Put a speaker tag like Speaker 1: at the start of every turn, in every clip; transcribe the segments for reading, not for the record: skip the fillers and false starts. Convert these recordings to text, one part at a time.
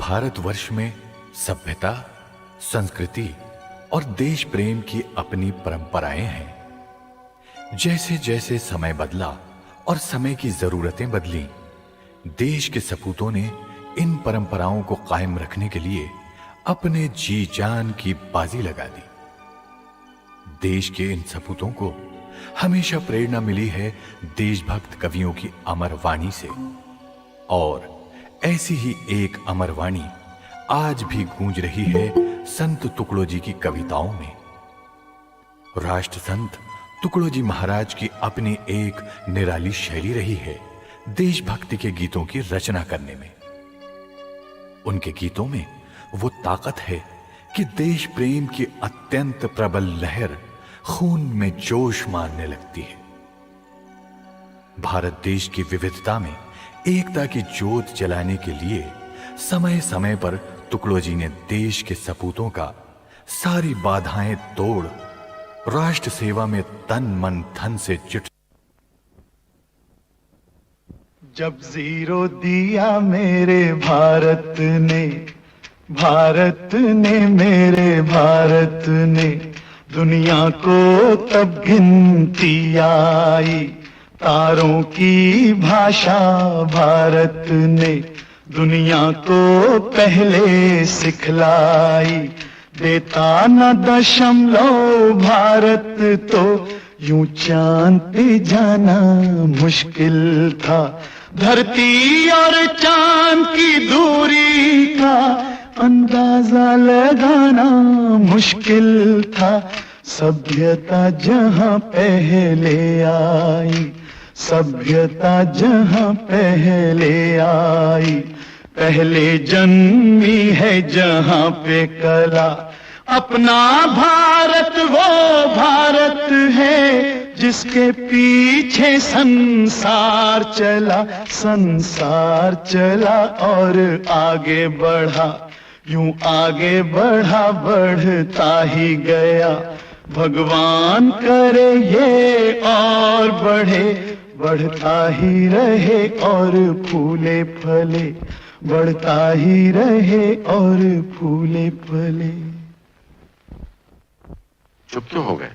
Speaker 1: भारतवर्ष में सभ्यता, संस्कृति और देश प्रेम की अपनी परंपराएं हैं। जैसे जैसे समय बदला और समय की जरूरतें बदली, देश के सपूतों ने इन परंपराओं को कायम रखने के लिए अपने जी जान की बाजी लगा दी। देश के इन सपूतों को हमेशा प्रेरणा मिली है देशभक्त कवियों की अमर वाणी से, और ऐसी ही एक अमर वाणी आज भी गूंज रही है संत तुकडोजी की कविताओं में। राष्ट्र संत तुकडोजी महाराज की अपनी एक निराली शैली रही है देशभक्ति के गीतों की रचना करने में। उनके गीतों में वो ताकत है कि देश प्रेम की अत्यंत प्रबल लहर खून में जोश मारने लगती है। भारत देश की विविधता में एकता की जोत जलाने के लिए समय समय पर तुकडोजी ने देश के सपूतों का सारी बाधाएं तोड़ राष्ट्र सेवा में तन मन धन से जुट।
Speaker 2: जब जीरो दिया मेरे भारत ने मेरे भारत ने, दुनिया को तब गिनती आई। तारों की भाषा भारत ने दुनिया को पहले सिखलाई। देता न दशमलव भारत तो यूं चांद पे जाना मुश्किल था। धरती और चांद की दूरी का अंदाजा लगाना मुश्किल था। सभ्यता जहां पहले आई, सभ्यता जहां पहले आई, पहले जन्मी है जहां पे कला। अपना भारत वो भारत है जिसके पीछे संसार चला, संसार चला और आगे बढ़ा। यूं आगे बढ़ा, बढ़ता ही गया। भगवान करे ये और बढ़े, बढ़ता ही रहे और फूले फले, बढ़ता ही रहे और फूले फले।
Speaker 3: चुप क्यों हो गए?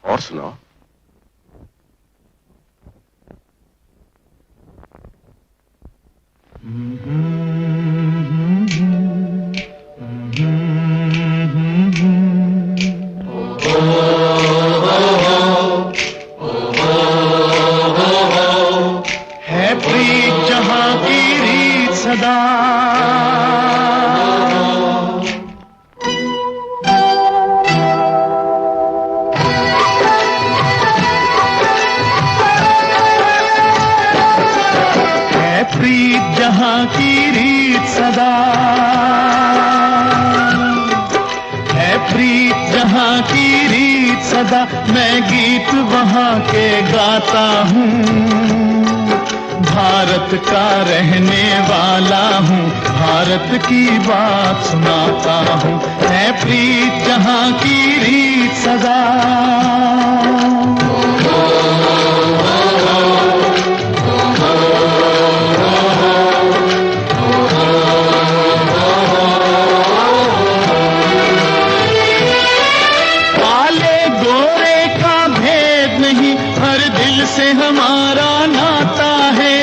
Speaker 3: और सुनाओ।
Speaker 2: है प्रीत जहां की रीत सदा, है प्रीत जहां की रीत सदा, है प्रीत जहां की रीत सदा। मैं गीत वहां के गाता हूँ, भारत का रहने वाला हूँ, भारत की बात सुनाता हूँ। है प्रीत जहां की रीत सदा। काले गोरे का भेद नहीं, हर दिल से हमारा नाता है।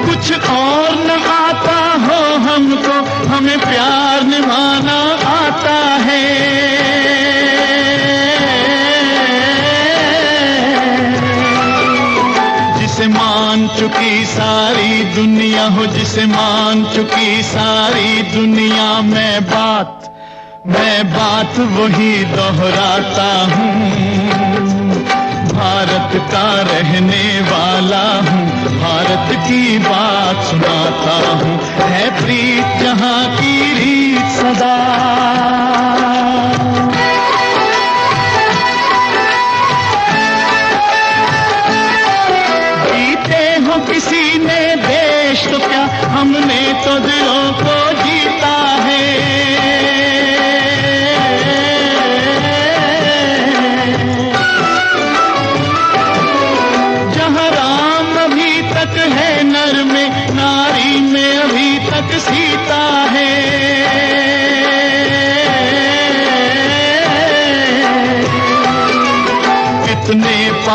Speaker 2: कुछ और न आता हो हमको, हमें प्यार निभाना आता है। जिसे मान चुकी सारी दुनिया हो, जिसे मान चुकी सारी दुनिया, मैं बात वही दोहराता हूँ। भारत का रहने वाला हूँ, भारत की बात सुनाता हूँ। है प्रीत जहां की रीत सदा। जीते हो किसी ने देश तो क्या, हमने तो दिलों को जीता है।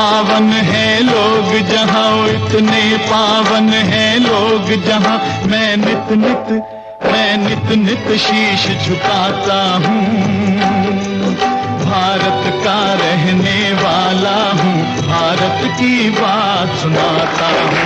Speaker 2: पावन है लोग जहाँ, इतने पावन है लोग जहाँ, मैं नित नित शीश झुकाता हूँ। भारत का रहने वाला हूँ, भारत की बात सुनाता हूँ।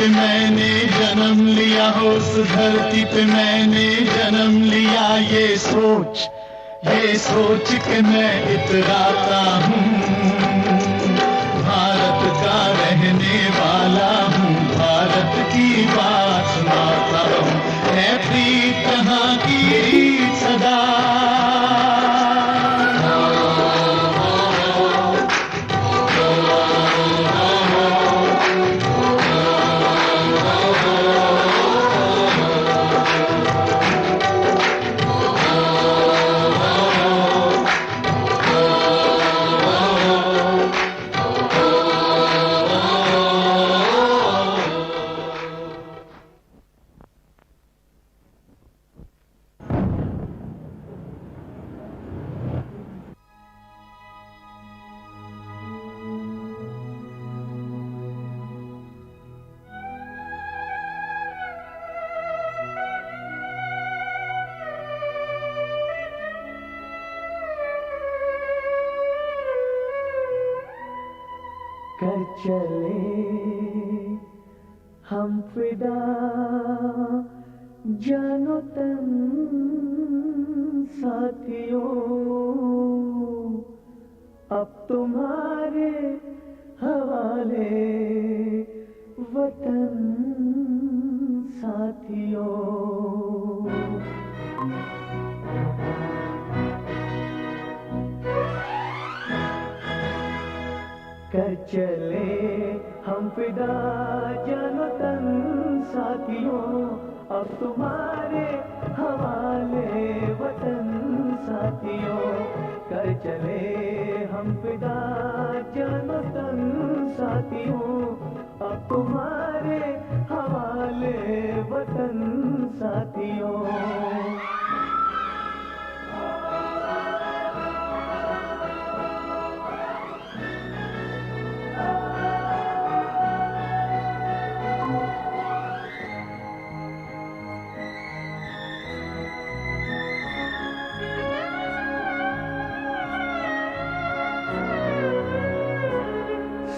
Speaker 2: मैंने जन्म लिया, उस धरती पे मैंने जन्म लिया, ये सोच के मैं इतराता हूँ। भारत का रहने वाला हूँ, भारत की बात सुनाता हूँ। है प्रीत यहाँ की रीत सदा,
Speaker 4: कर चले हम फिदा जानो तन साथियों, अब तुम्हारे हवाले वतन साथियों। कर चले हम फिदा जानो तन साथियों, अब तुम्हारे हवाले वतन साथियों। कर चले हम फिदा जानो तन साथियों, अब तुम्हारे हवाले वतन साथियों।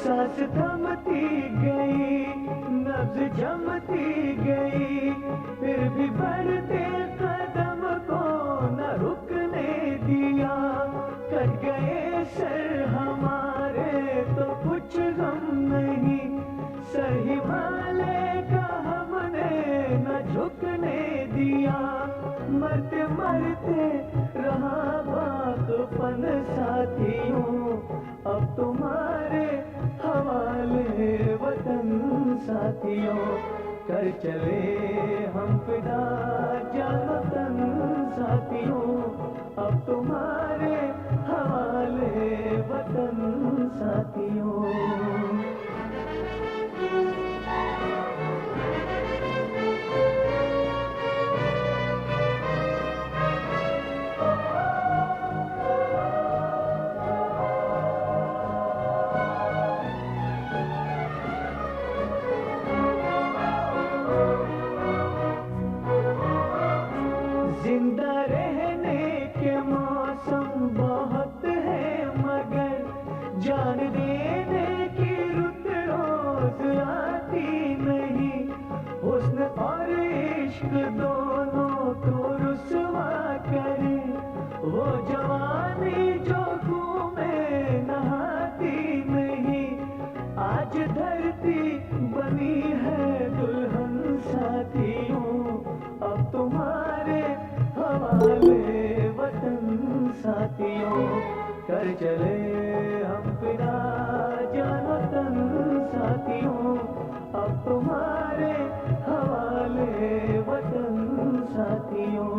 Speaker 4: सांस थमती गई, नब्ज जमती गई, फिर भी बढ़ते कदम को न रुकने दिया। कट गए सर हमारे तो कुछ गम नहीं, सर हिमालय का हमने न झुकने दिया। मरते मरते रहा बाकपन साथियों, अब तुम्हारे हवाले वतन साथियों। कर चले हम फिदा जानो तन साथियों, अब तुम्हारे हवाले वतन साथियों। जिंदा रहने के मौसम बहुत है, मगर जान देने हवाले वतन साथियों, कर चले हम फिदा जानो तन साथियों, अब तुम्हारे हवाले वतन साथियों।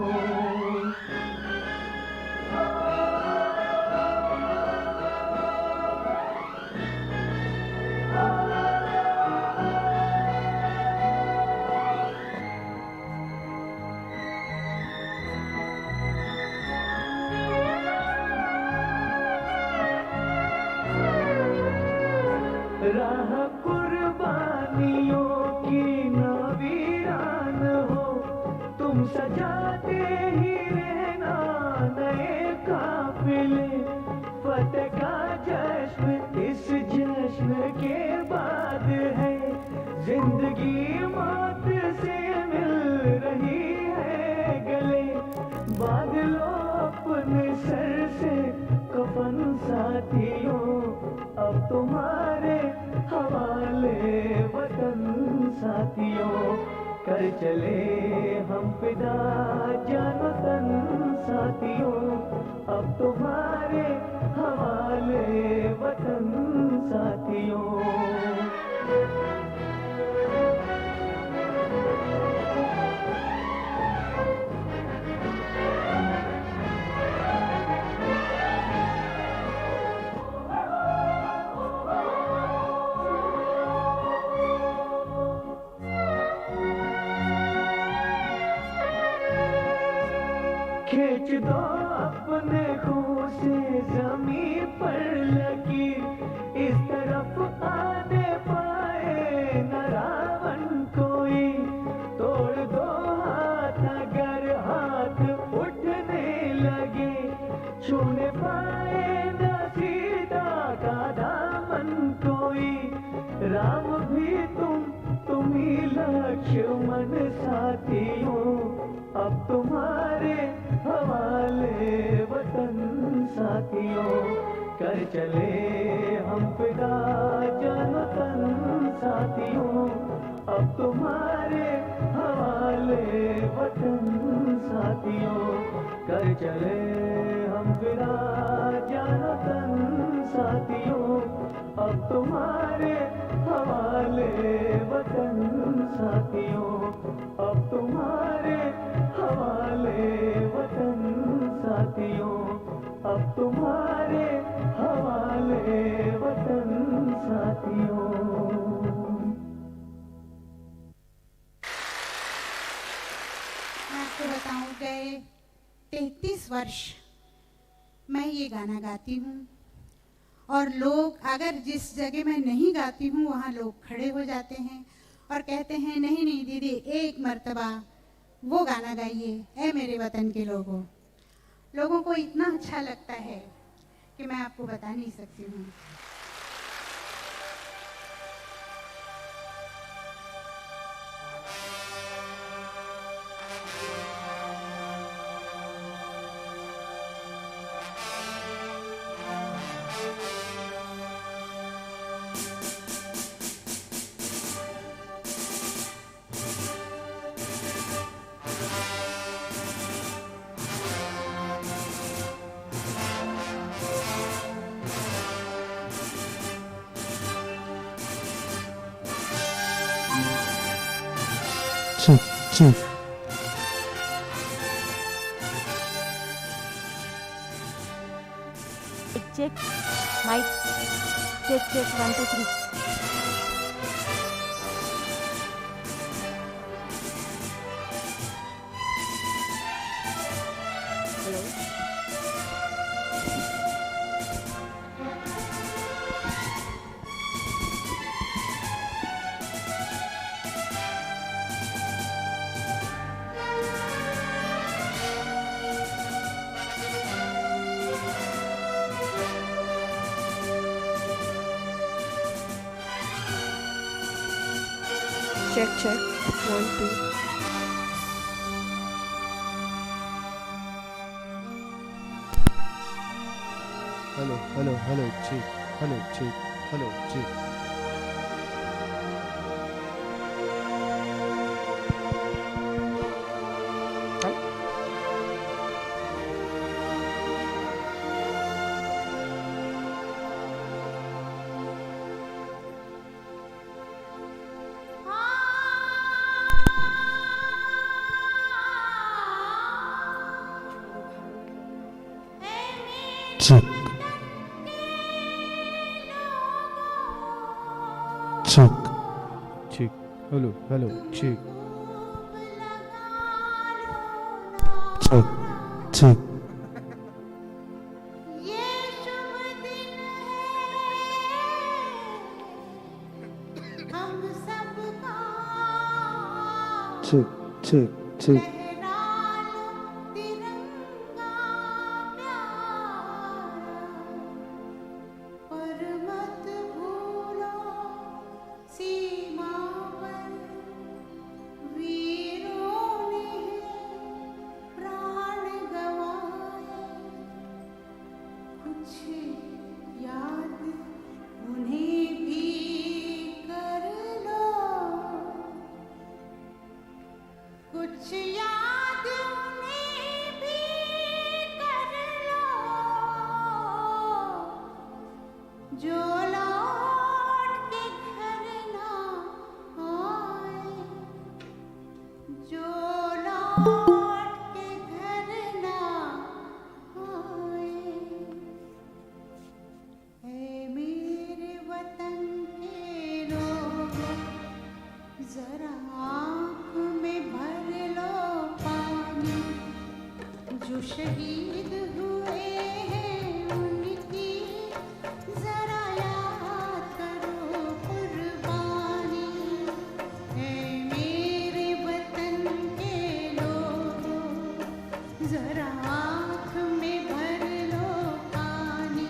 Speaker 4: राह कुर्बानियों की न वीरान हो, तुम सजाते ही रहना नए काफिले, फतेह का जश्न इस जश्न के बाद है, जिंदगी मौत से मिल रही है गले, बांध लो अपने सर से कफन साथियों, अब तुम्हारे हवाले वतन साथियों, कर चले हम फिदा जानो तन साथियों, अब तुम्हारे हवाले वतन साथियों। खींच दो अपने खून से जमीन पर लकीर, इस तरफ आने पाए न रावण कोई, तोड़ दो हाथ अगर हाथ उठने लगे, छूने पाए न सीता का दामन कोई, राम भी तुम ही लक्ष्मण साथियों, अब तुम्हारे हवाले वतन साथियों, कर चले हम फिदा जानो तन साथियों, अब तुम्हारे हवाले वतन साथियों, कर चले हम फिदा जानो तन साथियों, अब तुम्हारे हवाले वतन साथियों, अब तुम्हारे हवाले वतन साथियों, अब तुम्हारे हवाले वतन साथियों।
Speaker 5: मैं आपको बताऊं, गए 33 वर्ष मैं ये गाना गाती हूँ, और लोग अगर जिस जगह मैं नहीं गाती हूँ वहाँ लोग खड़े हो जाते हैं और कहते हैं नहीं नहीं दीदी एक मर्तबा वो गाना गाइए, ऐ मेरे वतन के लोगों को इतना अच्छा लगता है कि मैं आपको बता नहीं सकती हूँ।
Speaker 6: Check.
Speaker 7: Check. Mic. Check. 1, 2, 3. Hello.
Speaker 6: Check. 1, 2. Hello. Check. Hello. Check. Hi. check, check, check. Hello, hello, check, check, check.
Speaker 5: ये शुभ दिन है हम सबका
Speaker 6: Check, check, check.
Speaker 5: लहरा लो तिरंगा प्यारा पर मत भूलो सीमा पर वीरों ने प्राण गवाए कुछ याद उन्हें भी कर लो कुछ याद उन्हें भी कर लो जो लौट के घर ना आए जो लौट के घर ना आए ऐ मेरे वतन के लोगों जरा आँख में भर लो पानी जो शहीद हुए हैं उनकी जरा याद करो कुर्बानी ऐ मेरे वतन के लोगों जरा आँख में भर लो पानी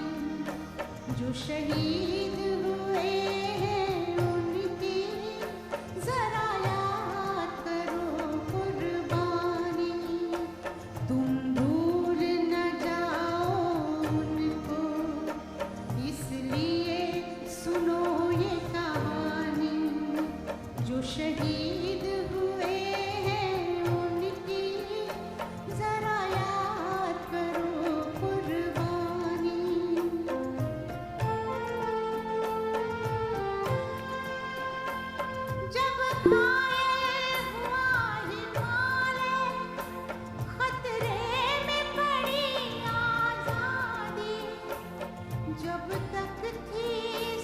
Speaker 5: जो शहीद हुए हैं उनकी जरा याद करो कुर्बानी तुम भूल न जाओ उनको इसलिए सुनो ये कहानी जो शहीद हुए हैं उनकी जरा याद करो कुर्बानी जब घायल हुआ हिमालय खतरे में पड़ी आजादी जब तक थी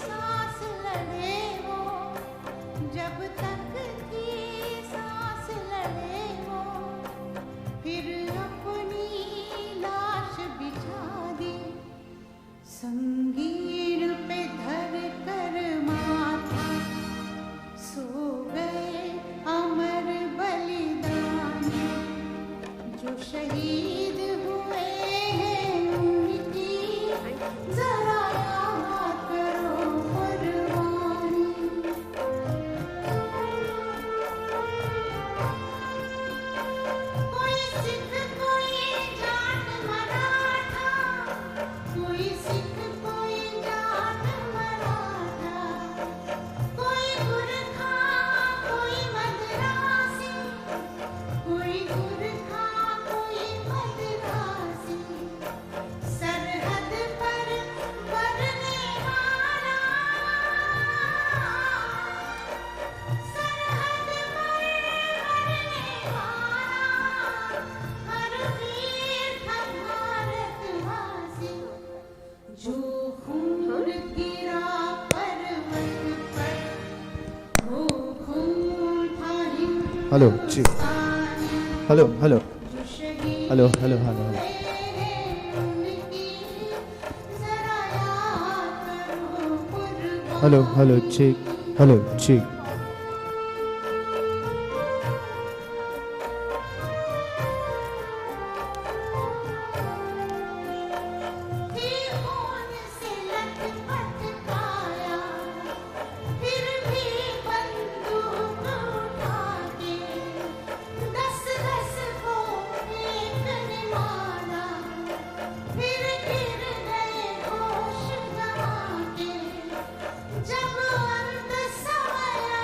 Speaker 5: सांस लड़े वो जब तक थी सांस लड़े वो फिर अपनी लाश बिछा दी संगीन पे धर कर माथा सो गए अमर बलिदानी जो शहीद हुए हैं उनकी जरा याद करो कुर्बानी कोई सिख कोई जाट मराठा कोई सिख कोई जाट मराठा कोई गुरखा कोई मद्रासी कोई गुरखा कोई मद्रासी सरहद पर मरने वाला सरहद पर मरने वाला हर वीर था भारतवासी जो खून गिरा पर्वत पर वो खून था
Speaker 6: Hello, check.
Speaker 5: हिंदुस्तानी
Speaker 6: Hello, hello,
Speaker 5: जो शहीद
Speaker 6: hello, hello, hello, hello.
Speaker 5: उनकी जरा याद करो कुर्बानी
Speaker 6: Hello, hello, check. Hello, check.
Speaker 5: थी खून से लथपथ काया फिर भी बंदूक उठा के 10-10 को एक ने मारा फिर गिर गए होश गंवा के जब अंत समय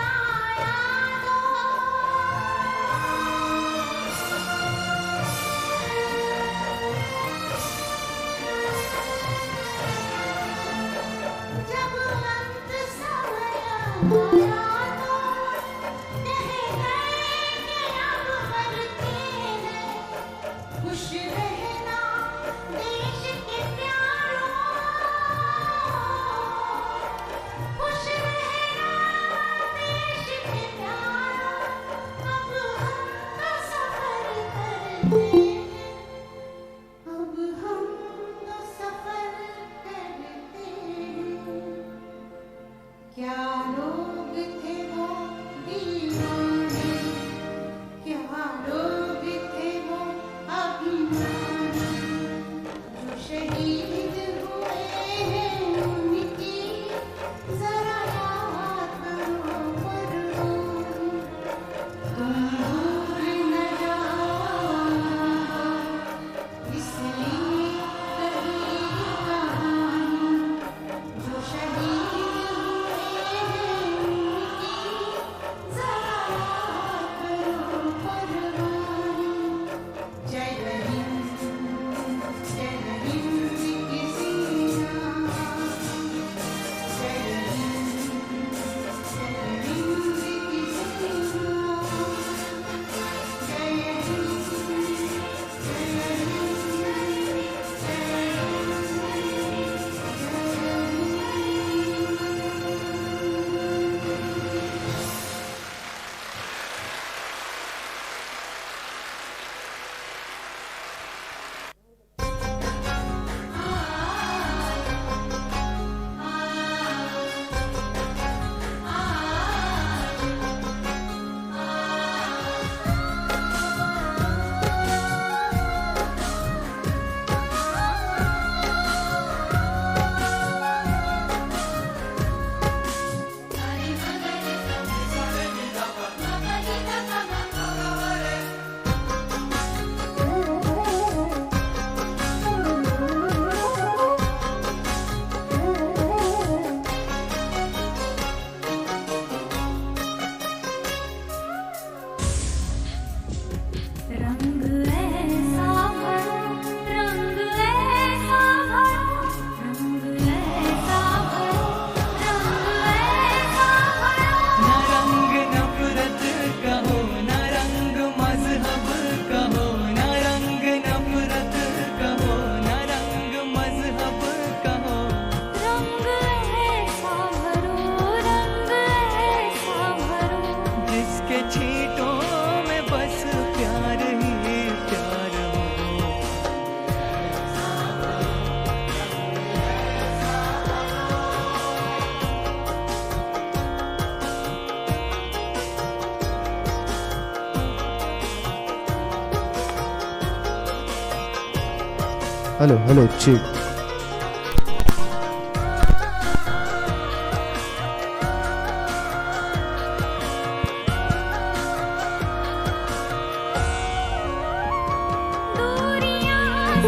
Speaker 6: hello check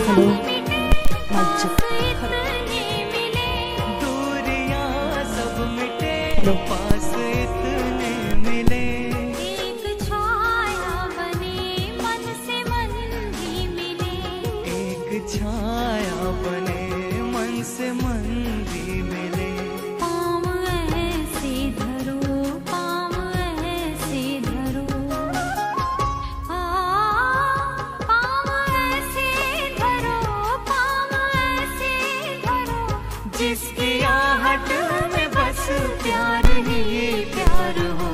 Speaker 7: hello mic check
Speaker 4: दूरियां सब मिटे
Speaker 7: हेलो
Speaker 4: पास इतने मिले
Speaker 8: एक छाया बने मन से मन भी मिले
Speaker 4: एक छाया बने मन से मन भी मिले
Speaker 8: पाँव ऐसे धरो पाँव ऐसे धरो पाँव ऐसे धरो पाँव ऐसे धरो
Speaker 4: जिसकी आहट में बस प्यार ही प्यार हो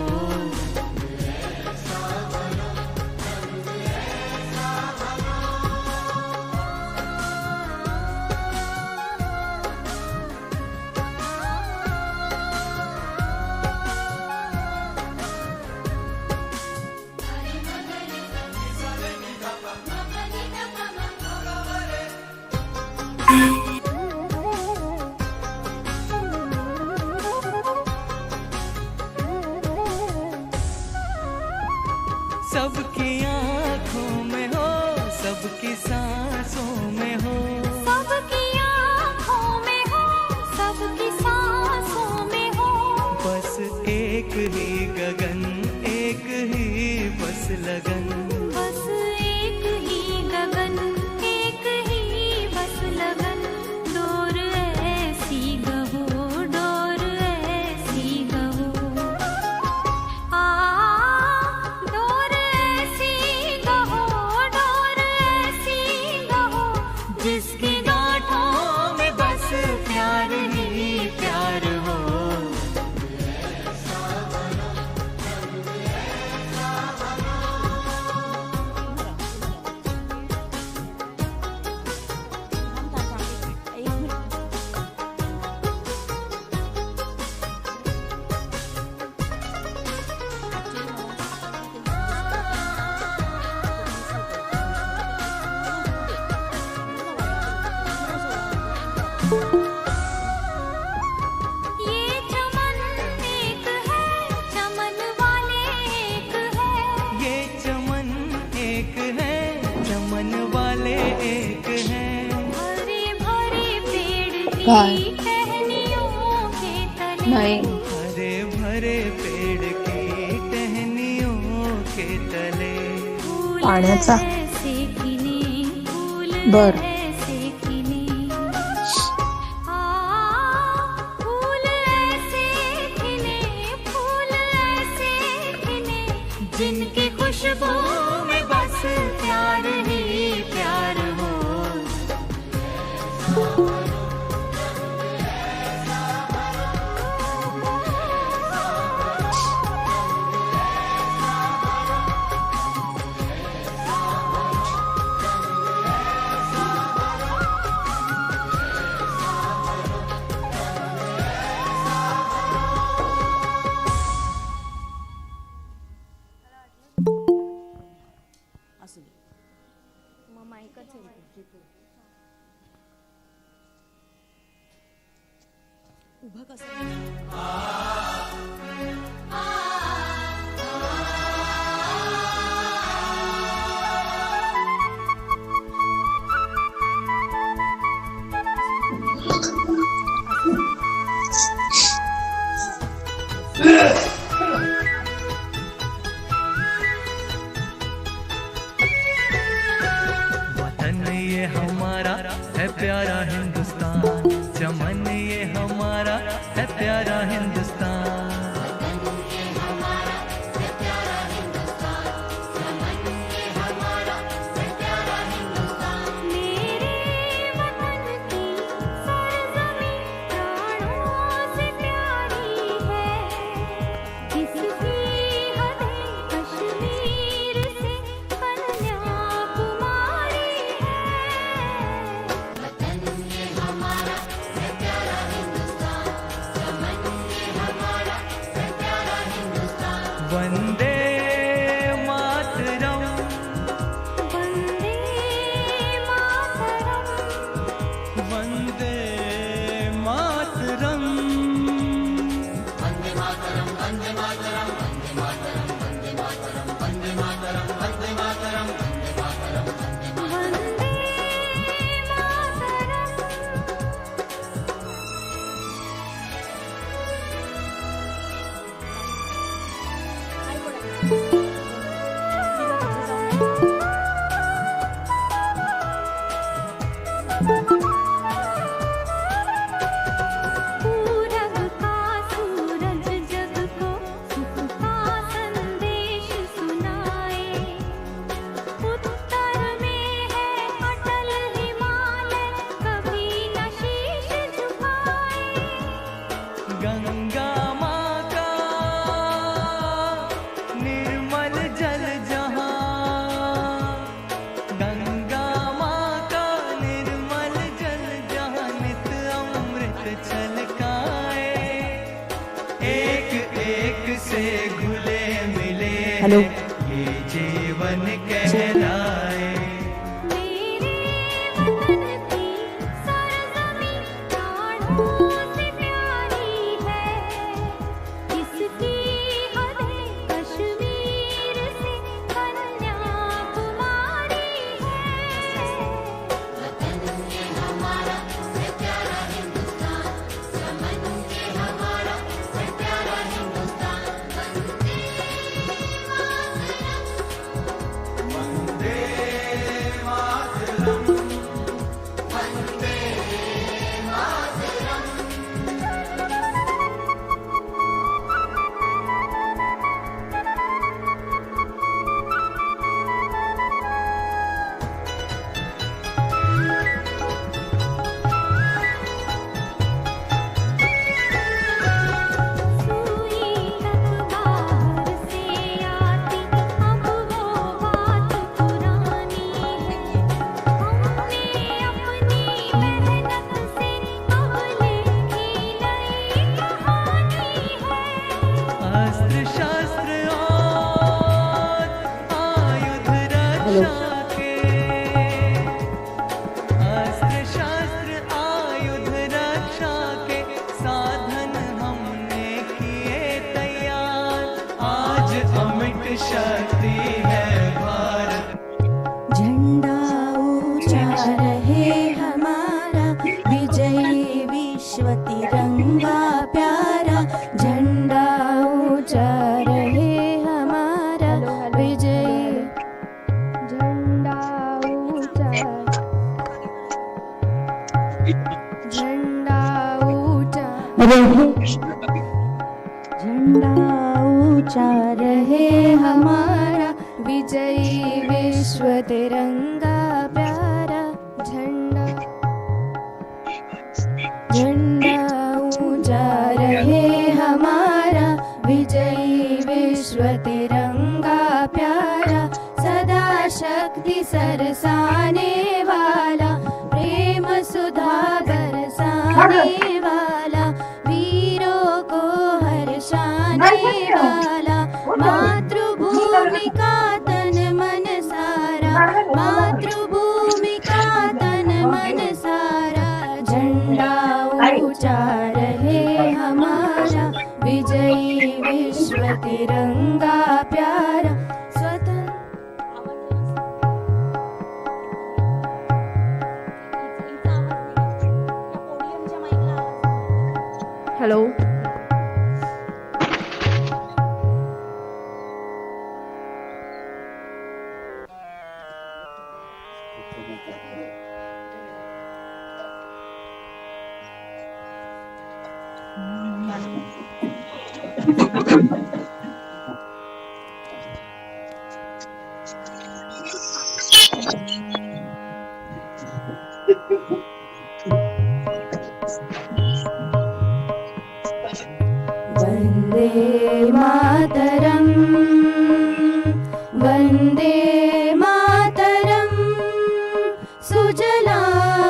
Speaker 4: सबकी आंखों में हो सबकी सांसों में हो
Speaker 8: सबकी आँखों में हो सबकी सांसों में हो
Speaker 4: बस एक ही गगन एक ही बस लगन
Speaker 8: बस एक ही गगन एक ही बस लगन डोर ऐसी गहो डोर ऐसी गहो डोर ऐसी गहो डोर ऐसी गहो
Speaker 4: जिसकी गांठों में बस प्यार ही प्यार हो
Speaker 8: ये चमन एक है चमन वाले एक है
Speaker 4: ये चमन एक है चमन वाले एक हैं
Speaker 8: भरे भरे पेड़
Speaker 7: गाय।
Speaker 8: की टहनियों के तले
Speaker 7: नहीं
Speaker 4: हरे भरे पेड़ की टहनियों के तले
Speaker 8: फूल
Speaker 7: पाण्याचा
Speaker 8: ऐसे खिले फूल
Speaker 7: बर
Speaker 8: ऐसे खिले फूल ऐसे खिले फूल ऐसे खिले
Speaker 4: जिनकी खुशबू में बस प्यार ही प्यार हो वतन ये हमारा है प्यारा हिंदुस्तान चमन ये हमारा है प्यारा हिंदुस्तान
Speaker 8: मेरे वतन की सरजमीं प्राणों से प्यारी है जिसकी हदें कश्मीर से कन्याकुमारी है वतन ये हमारा है प्यारा हिंदुस्तान चमन ये हमारा पूरब का सूरज जग को सुख का संदेश सुनाए। उत्तर में है अटल हिमालय, कभी न शीश झुकाए।
Speaker 2: गंगा माँ का निर्मल जल जहाँ, गंगा माँ का निर्मल जल जहाँ नित अमृत छलकाए। एक एक से घुले मिले
Speaker 7: हेलो।
Speaker 2: ये जीवन कहलाए।
Speaker 8: मेरे वतन की सरजमीं प्राणों से प्यारी है, इसकी हदें कश्मीर से कन्याकुमारी है। सुई तक बाहर से आती अब वो बात पुरानी है। हमने अपनी मेहनत से अब लिखी नई कहानी है।
Speaker 2: अस्त्र शस्त्र और आयुध रक्षा के, अस्त्र शस्त्र आयुध रक्षा के साधन हमने किए तैयार। आज अमिट शक्ति है भारत।
Speaker 9: झंडा ऊंचा रहे हमारा, विजयी विश्व तिरंगा प्यारा। झंडा ऊंचा रहे हमारा, विजयी झंडा ऊंचा, झंडा ऊंचा रहे, झंडा ऊंचा रहे हमारा, विजयी विश्व तिरंगा प्यारा। झंडा, झंडा ऊंचा रहे हमारा, विजयी विश्व तिरंगा प्यारा। सदा शक्ति सरसाने वाला, प्रेम सुधा बरसाने वाला, वीरों को हर्षाने वाला। मातृभूमि का तन मन सारा, मातृभूमि का तन मन सारा। झंडा ऊंचा रहे हमारा, विजयी विश्व तिरंगा प्यारा। स्वतंत्र
Speaker 7: हेलो।
Speaker 9: वन्दे मातरम्, वन्दे मातरम्। सुजलां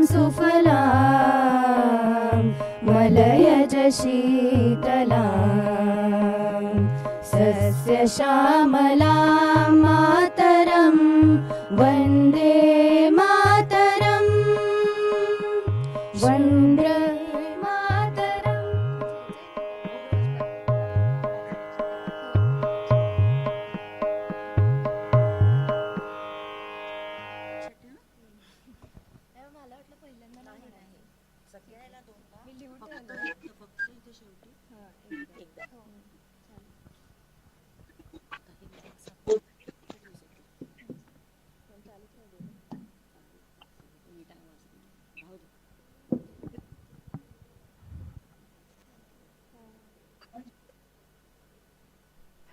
Speaker 9: सुफलां मलयज शीतलां, सस्यश्यामलां मातरम्। Vande Mataram, Vande Mataram.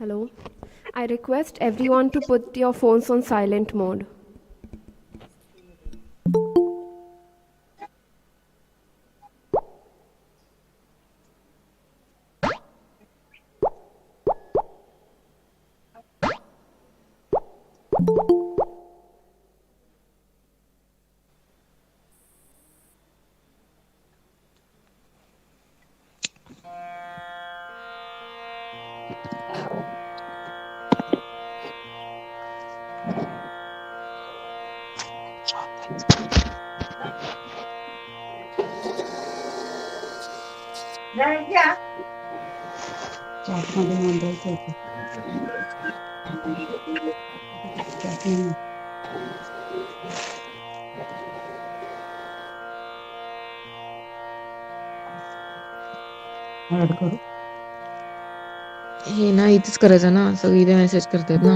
Speaker 10: Hello. I request everyone to put your phones on silent mode.
Speaker 11: हे ना इथेच करायचं ना, सगळे इथे मेसेज करतात ना.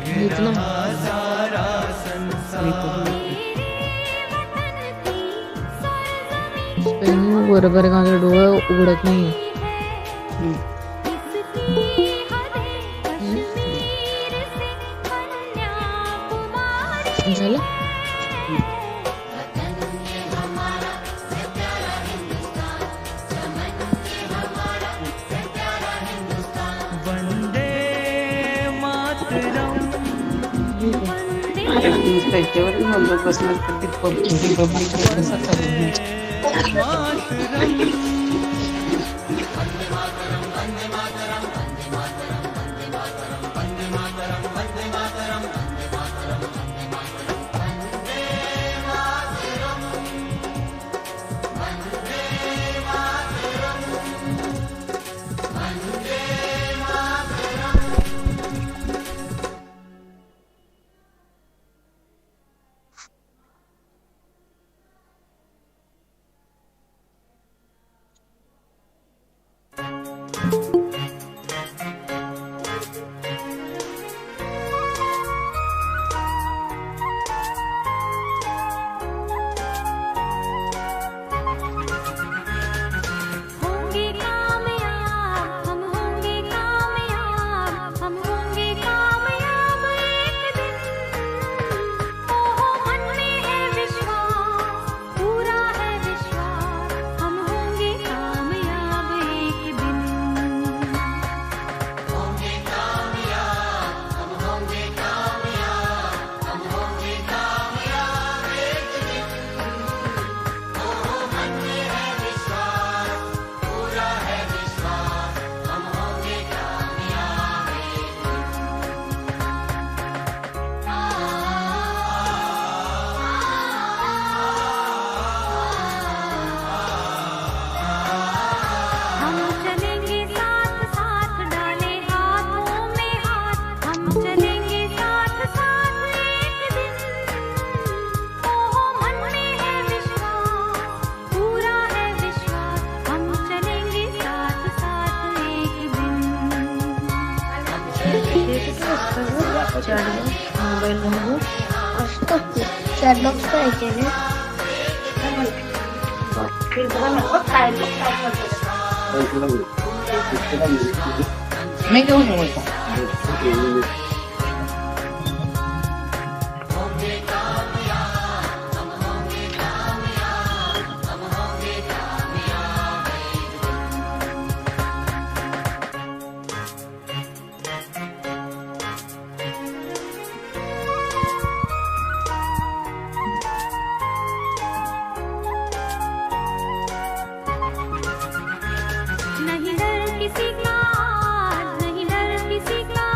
Speaker 11: हेच ना. बरोबर माझं डोळं उघडत नाही. झालं.
Speaker 12: त्याच्यावरच म्हणत बसणार तर ते पब्लिक कसा चालू.
Speaker 9: मोबाईल नंबर असतो चॅटबॉक्स करायचे रे. मी घेऊन येऊ.
Speaker 8: नहीं डर किसी का, नहीं डर किसी का,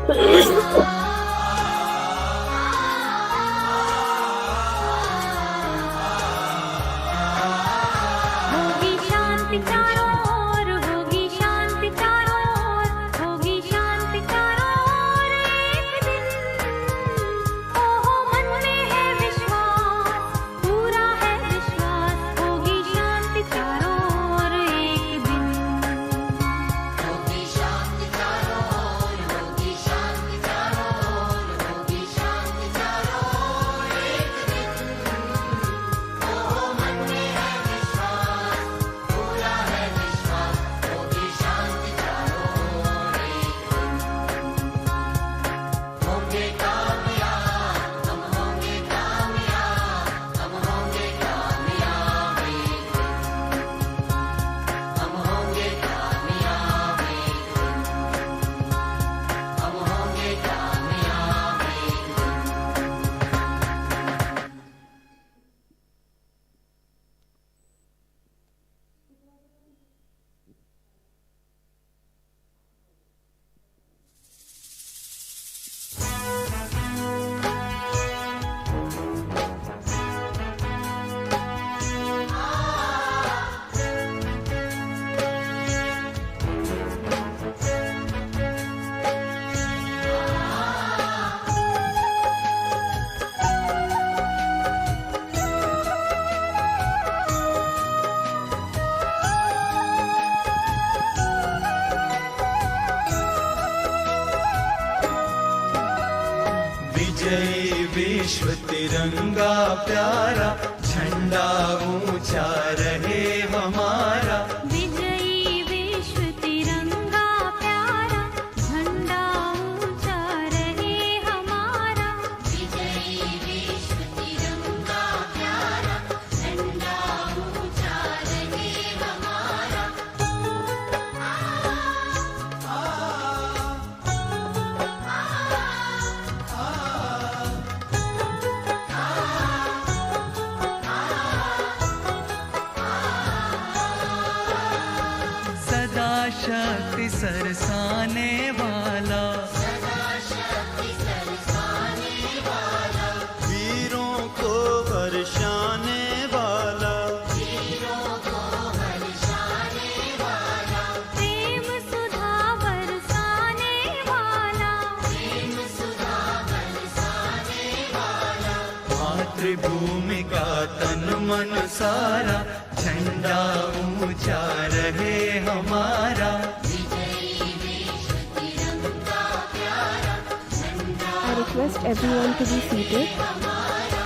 Speaker 8: होगी शांति चारों ओर, होगी शांति चारों ओर, होगी शांति चारों ओर एक दिन। ओहो मन में है विश्वास, पूरा है विश्वास, होगी शांति चारों ओर एक दिन। होगी शांति चारों ओर, होगी शांति चारों ओर, होगी शांति चारों ओर एक दिन। ओहो मन में है विश्वास, पूरा है विश्वास, होगी शांति चारों ओर एक दिन। होंगे कामयाब, हम होंगे कामयाब, हम होंगे कामयाब एक दिन। हम होंगे कामयाब एक दिन। हम होंगे कामयाब एक दिन।
Speaker 2: विजयी विश्व तिरंगा प्यारा, झंडा ऊंचा रहे हमारा।
Speaker 8: विजयी विश्व तिरंगा प्यारा, झंडा ऊंचा रहे हमारा। विजयी विश्व तिरंगा प्यारा, झंडा ऊंचा रहे हमारा।
Speaker 2: सदा शक्ति सरसाने वाला,
Speaker 8: सदा शक्ति सरसाने वाला,
Speaker 2: वीरों को हर्षाने वाला।
Speaker 8: वीरों को हर्षाने वाला, प्रेम सुधा बरसाने वाला, प्रेम सुधा बरसाने वाला।
Speaker 2: मातृभूमि का तन मन सारा, झंडा ऊंचा रहे हमारा।
Speaker 8: विजयी विश्व तिरंगा प्यारा, झंडा
Speaker 10: I request everyone to be seated.
Speaker 8: हमारा।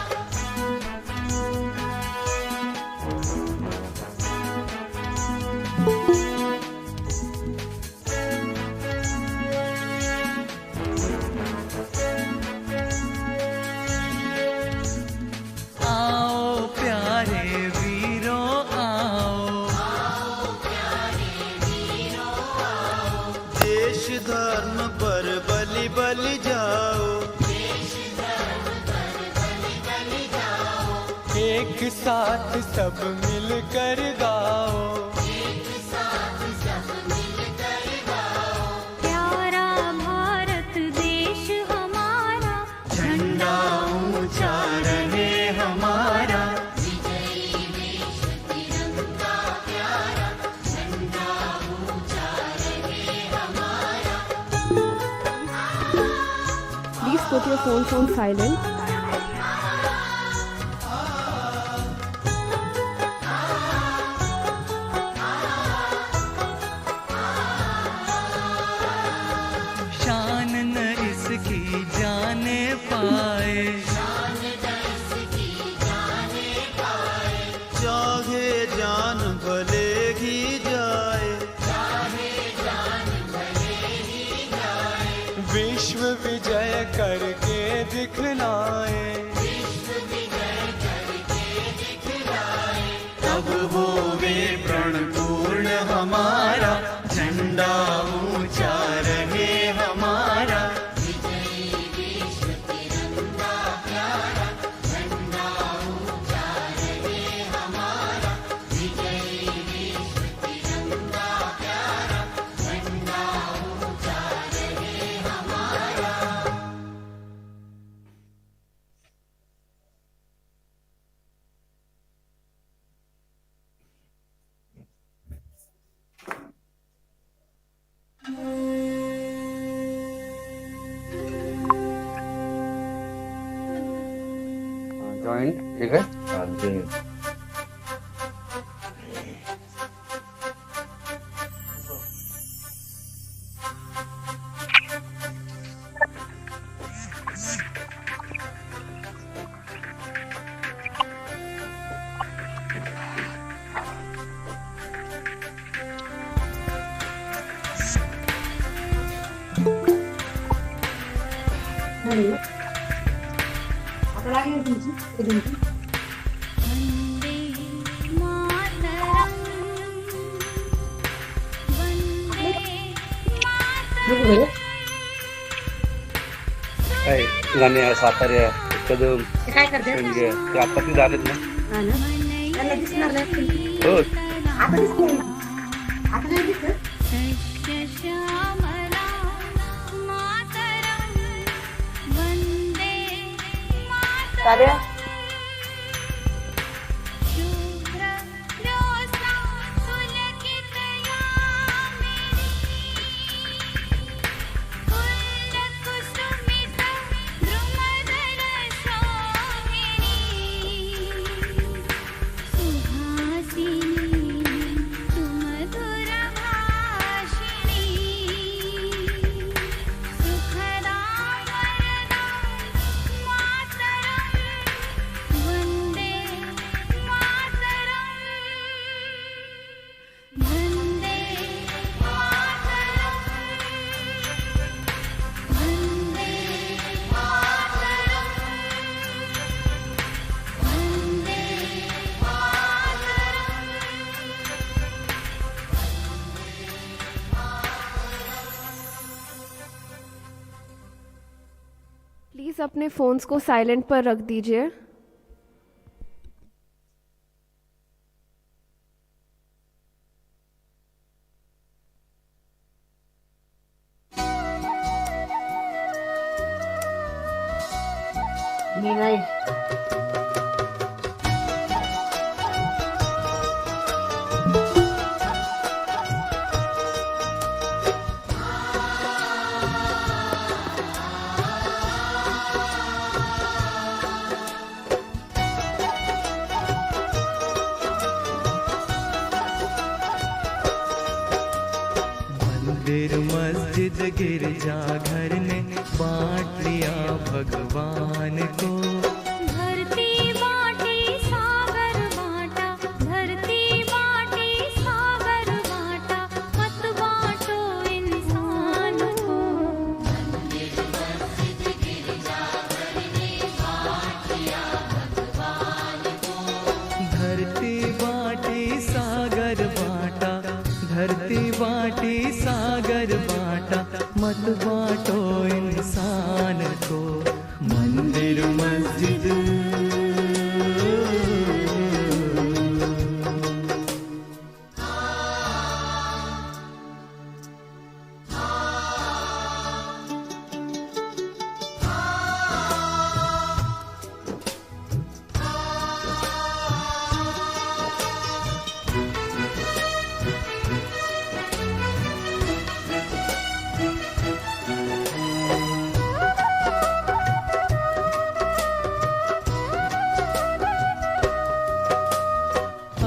Speaker 2: आओ प्यारे वीरों आओ,
Speaker 8: आओ प्यारे वीरों आओ,
Speaker 2: देश धर्म पर बलि बलि जाओ।
Speaker 8: देश धर्म पर बलि बलि जाओ।
Speaker 2: एक साथ सब मिलकर गाओ,
Speaker 8: एक साथ सब मिलकर गाओ। प्यारा भारत देश हमारा,
Speaker 2: झंडा ऊंचा रहे हमारा।
Speaker 8: विजयी विश्व तिरंगा प्यारा, झंडा ऊंचा रहे हमारा।
Speaker 10: Please put your phones on silent.
Speaker 2: शान न इसकी जाने पाए,
Speaker 8: शान दर्श की जाने पाए,
Speaker 2: चाहे जान भले ही जाए।
Speaker 8: चाहे जान भले ही जाए।
Speaker 2: विश्व विजय करके दिखलाए,
Speaker 13: जॉइंट, ठीक है।
Speaker 3: हाँ जी।
Speaker 13: काय गाणे सातारे कदम
Speaker 9: काय करते
Speaker 13: म्हणजे ते आता ते झालेत ना.
Speaker 9: हा ना त्याला दिसणार नाही
Speaker 13: हो
Speaker 9: आता दिसते आता नाही दिसत
Speaker 8: श्यामला मातरम वंदे
Speaker 12: साध्या
Speaker 8: शुभ्र दोसा सुलकित यामिनी कुल कुसुमित द्रुमदल शोभिनी सुहासिनी सुमधुर भाषिणी सुखदा वरदा मातरम वंदे मातरम वंदे मातरम वंदे मातरम वंदे
Speaker 10: प्लीज़ अपने फ़ोन्स को साइलेंट पर रख दीजिए।
Speaker 12: मी नाही
Speaker 2: मंदिर मस्जिद गिरजा घर ने बांट लिया भगवान को।
Speaker 8: धरती बाटी सागर बाटा धरती बाटी सागर बाटा मत बाटो इंसान को मंदिर मस्जिद गिरजा घर ने बांट लिया भगवान को
Speaker 2: धरती बाटी सागर बाटा धरती बाटी सागर बाटा मत बाटो इंसान को। मंदिर मस्जिद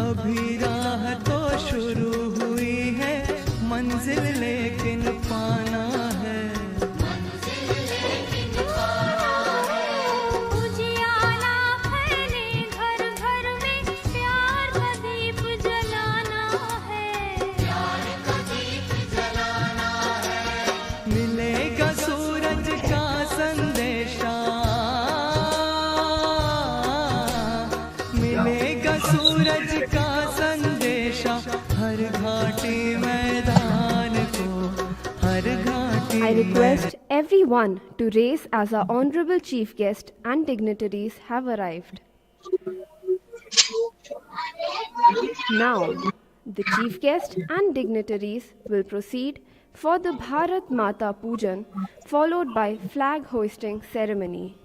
Speaker 2: अभी राह तो शुरू हुई है मंजिल लेकिन पाना है।
Speaker 8: उजियाला फैले घर घर में प्यार का दीप जलाना है प्यार का दीप जलाना है
Speaker 2: मिलेगा सूरज का संदेशा मिलेगा सूरज का संदेशा हर घाटी मैदान को हर घाटी
Speaker 10: I request everyone to raise as our honorable chief guest and dignitaries have arrived. Now, the chief guest and dignitaries will proceed for the Bharat Mata Pujan, followed by flag hoisting ceremony.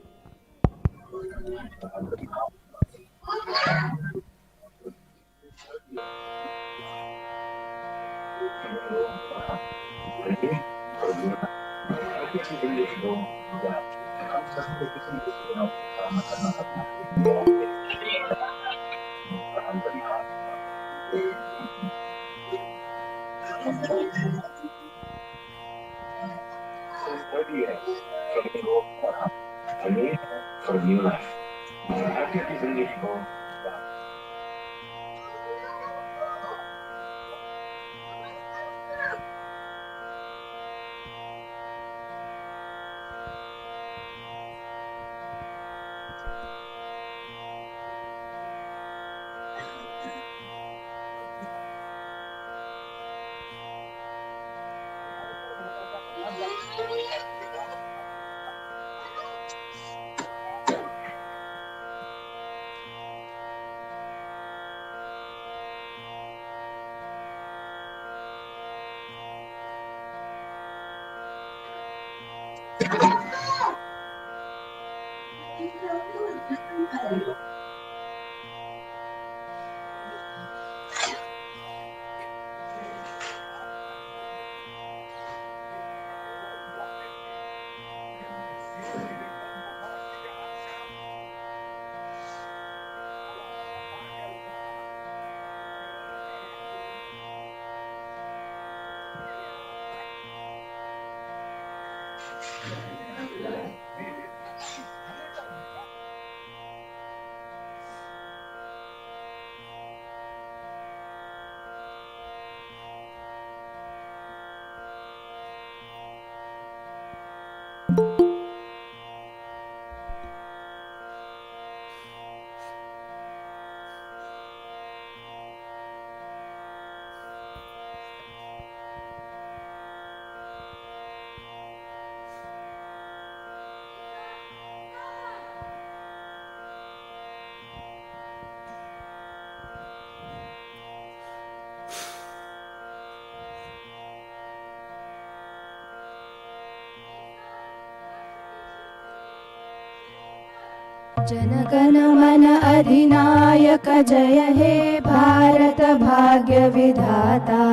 Speaker 8: जनगण मन अधिनायक जय हे भारत भाग्य विधाता।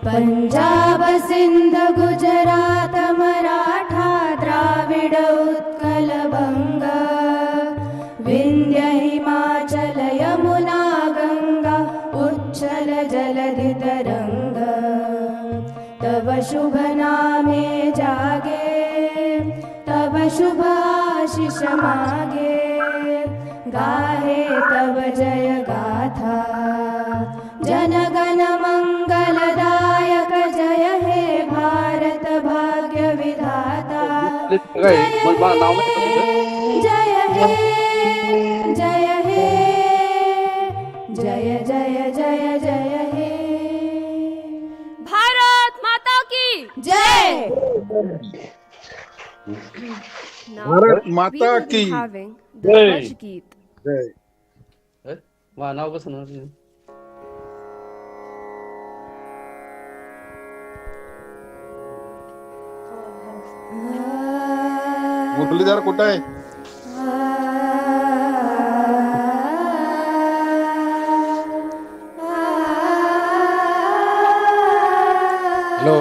Speaker 8: पंजाब सिंध गुजरात मराठा द्राविड उत्कल बंग, विंध्य हिमाचल यमुना गंगा उच्छल जलधि तरंग। तब शुभ नामे जागे, तब शुभ आशीष मागे, गाहे तब जय गाथा। जनगण मंगलदायक जय हे भारत भाग्य विधाता। जय हे जय हे जय हे, जय जय जय जय हे।
Speaker 10: भारत माता की
Speaker 8: जय।
Speaker 10: Now
Speaker 14: भारत
Speaker 10: we
Speaker 14: माता
Speaker 10: will be
Speaker 14: की
Speaker 10: having the
Speaker 14: जय।
Speaker 10: Hajj Geet.
Speaker 14: जय।
Speaker 13: नाव कसं ना
Speaker 14: मुरलीधर कुठं आहे? हॅलो,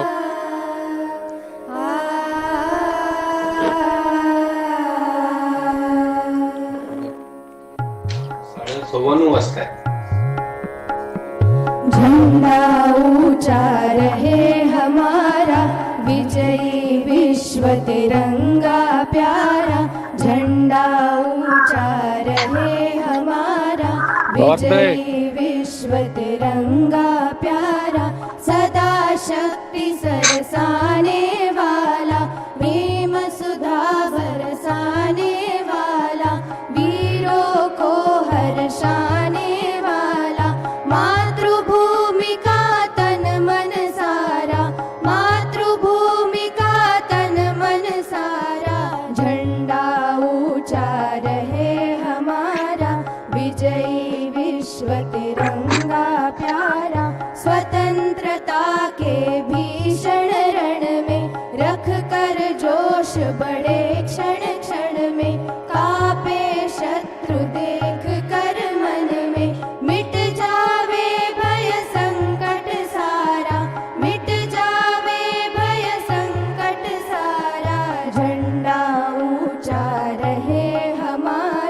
Speaker 13: 9:15 वाजता.
Speaker 8: झंडा ऊंचा रहे हमारा, विजयी विश्व तिरंगा प्यारा। झंडा ऊंचा रहे हमारा, विजयी विश्व तिरंगा प्यारा। सदा शक्ति सरसाने वाला, प्रेम सुधा बरसाने वाला, वीरों को हर्षाने वाला। मातृभूमि का तन मन सारा, मातृभूमि का तन मन सारा। झंडा ऊंचा रहे हमारा, विजयी विश्व तिरंगा प्यारा। स्वतंत्रता के भीषण रण में, रख कर जोश बड़े क्षण क्षण में। कापे शत्रु देख कर मन में, मिट जावे भय संकट सारा, मिट जावे भय संकट सारा। झंडा ऊंचा रहे हमारा,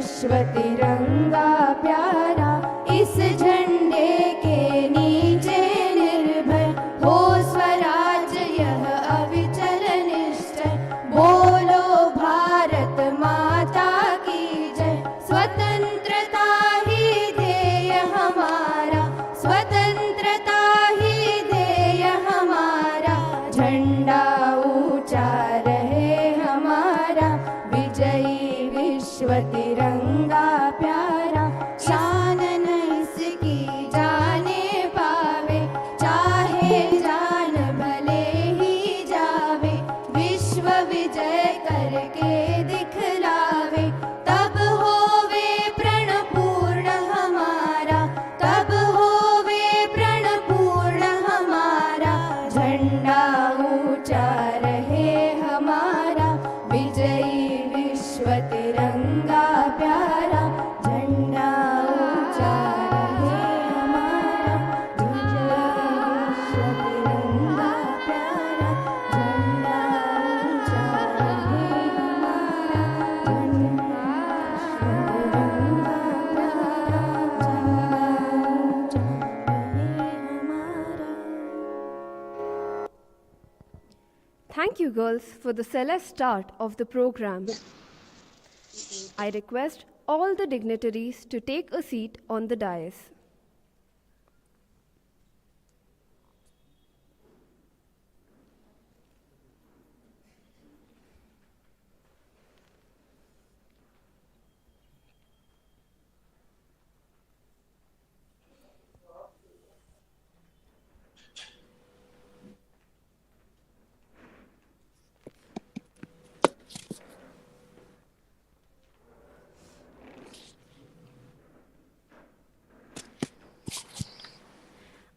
Speaker 10: विश्व तिरंगा प्यारा, इस झंडे के नीचे निर्भय हो स्वराज यह अविचल निश्चय। बोलो भारत माता की जय। स्वतंत्रता ही ध्येय हमारा, स्वतंत्रता ही ध्येय हमारा। झंडा ऊंचा रहे हमारा, विजयी विश्व तिरंगा प्यारा। शान न इसकी जाने पावे, चाहे जान भले ही जावे। विश्व विजय करके दिखलावे, तब होवे प्रण पूर्ण हमारा, तब होवे प्रण पूर्ण हमारा। झंडा ऊंचा रहे हमारा, विजयी विश्व तिरंगा प्यारा। झंडा ऊंचा रहे हमारा, विजयी विश्व तिरंगा प्यारा। झंडा ऊंचा रहे हमारा, झंडा तिरंगा प्यारा। झंडा ऊंचा रहे हमारा। Thank you, girls, for the celeste start of the program. I request all the dignitaries to take a seat on the dais.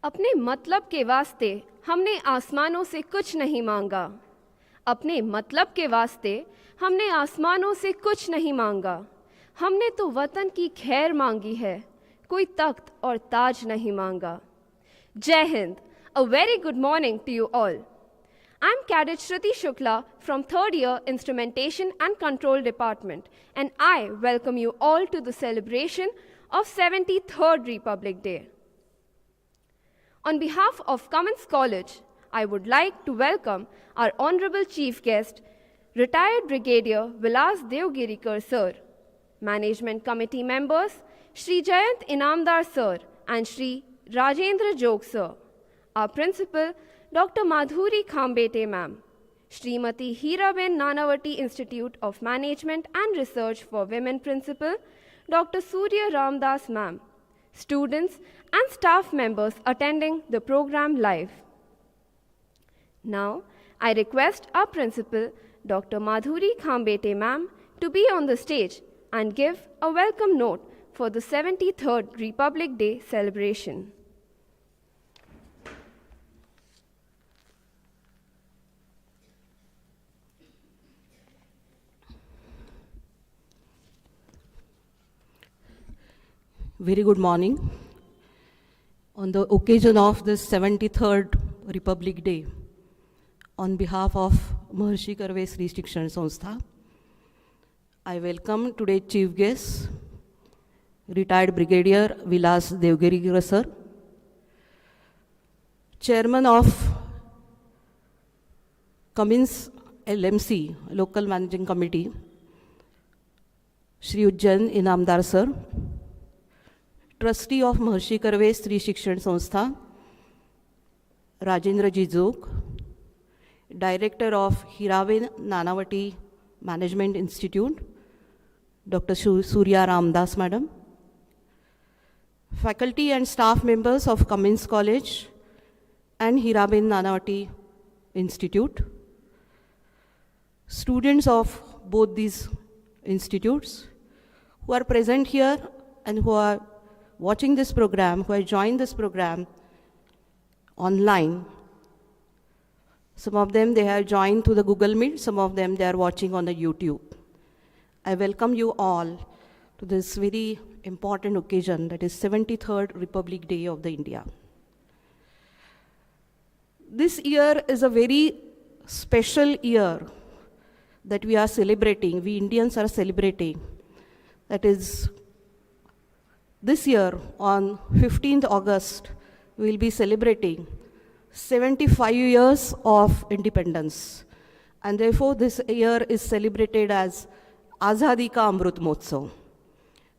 Speaker 10: अपने मतलब के वास्ते हमने आसमानों से कुछ नहीं मांगा। अपने मतलब के वास्ते हमने आसमानों से कुछ नहीं मांगा। हमने तो वतन की खैर मांगी है, कोई तख्त और ताज नहीं मांगा। जय Hind. A very good morning to you all. I'm Cadet Shruti Shukla from 3rd year Instrumentation and Control Department, and I welcome you all to the celebration of 73rd Republic Day. On behalf of Cummins College, I would like to welcome our Honorable Chief Guest, Retired Brigadier Vilas Devgirikar Sir, Management Committee members, Shri Jayant Inamdar Sir and Shri Rajendra Jog Sir, our Principal, Dr. Madhuri Khambete Ma'am, Srimati Hiraben Nanavati Institute of Management and Research for Women Principal, Dr. Surya Ramdas Ma'am, students and staff members attending the program live. Now, I request our Principal, Dr. Madhuri Khambete Ma'am, to be on the stage and give a welcome note for the 73rd Republic Day celebration.
Speaker 12: Very good morning. On the occasion of this 73rd Republic Day, on behalf of Maharshi Karve Sri Shikshan Sanstha, I welcome today's chief guest, Retired Brigadier Vilas Devgirikar Sir, Chairman of Cummins LMC, Local Managing Committee, Shri Jayant Inamdar Sir, Trustee of Maharshi Karve Sri Shikshan Sanstha, Rajendra Jog, Director of Hiraben Nanavati Management Institute, Dr. Surya Ramdas Madam, faculty and staff members of Cummins College and Hiraben Nanavati Institute, students of both these institutes who are present here and who are watching this program, who have joined this program online. Some of them, they have joined through the Google Meet, some of them, they are watching on the YouTube. I welcome you all to this very important occasion, that is 73rd Republic Day of the India. This year is a very special year that we are celebrating, we Indians are celebrating, that is this year on 15th August, we will be celebrating 75 years of independence. And therefore, this year is celebrated as Azadi Ka Amrut Mahotsav.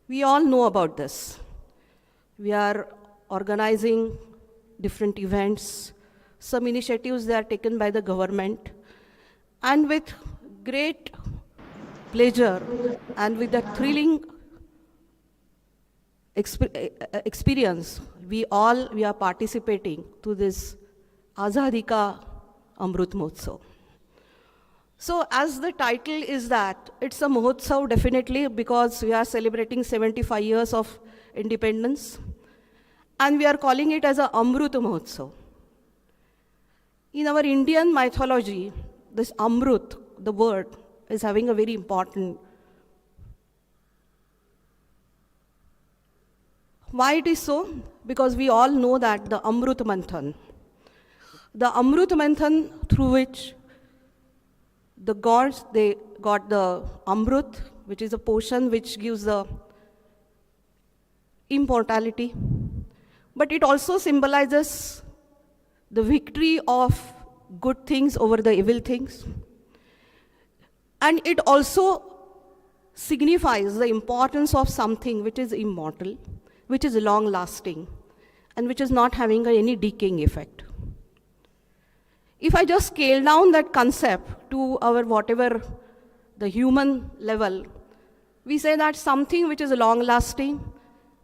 Speaker 12: We all know about this. We are organizing different events, some initiatives that are taken by the government, and with great pleasure and with a thrilling experience, we are participating to this Azadi Ka Amrut Mahotsav. So as the title is that, it's a Mahotsav definitely because we are celebrating 75 years of independence, and we are calling it as a Amrut Mahotsav. In our Indian mythology, this Amrut, the word, is having a very important. Why it is so? Because we all know that the Amrut Manthan through which the gods, they got the Amrut, which is a potion which gives the immortality, but it also symbolizes the victory of good things over the evil things. And it also signifies the importance of something which is immortal, which is long-lasting, and which is not having any decaying effect. If I just scale down that concept to our whatever the human level, we say that something which is long-lasting,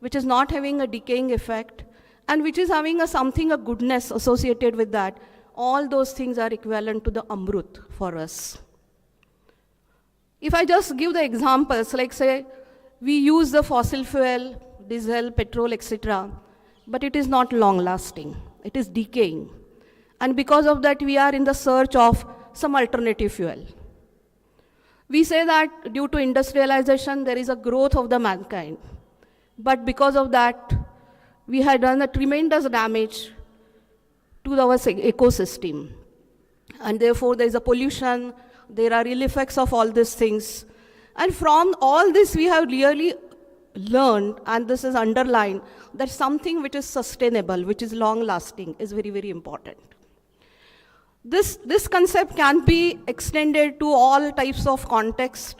Speaker 12: which is not having a decaying effect, and which is having a goodness associated with that, all those things are equivalent to the Amrut for us. If I just give the examples, like say, we use the fossil fuel, diesel, petrol, etc., but it is not long-lasting, it is decaying. And because of that, we are in the search of some alternative fuel. We say that due to industrialization, there is a growth of the mankind. But because of that, we had done a tremendous damage to our ecosystem. And therefore, there is a pollution, there are ill effects of all these things. And from all this, we have really learned, and this is underlined, that something which is sustainable, which is long-lasting, is very, very important. This concept can be extended to all types of context.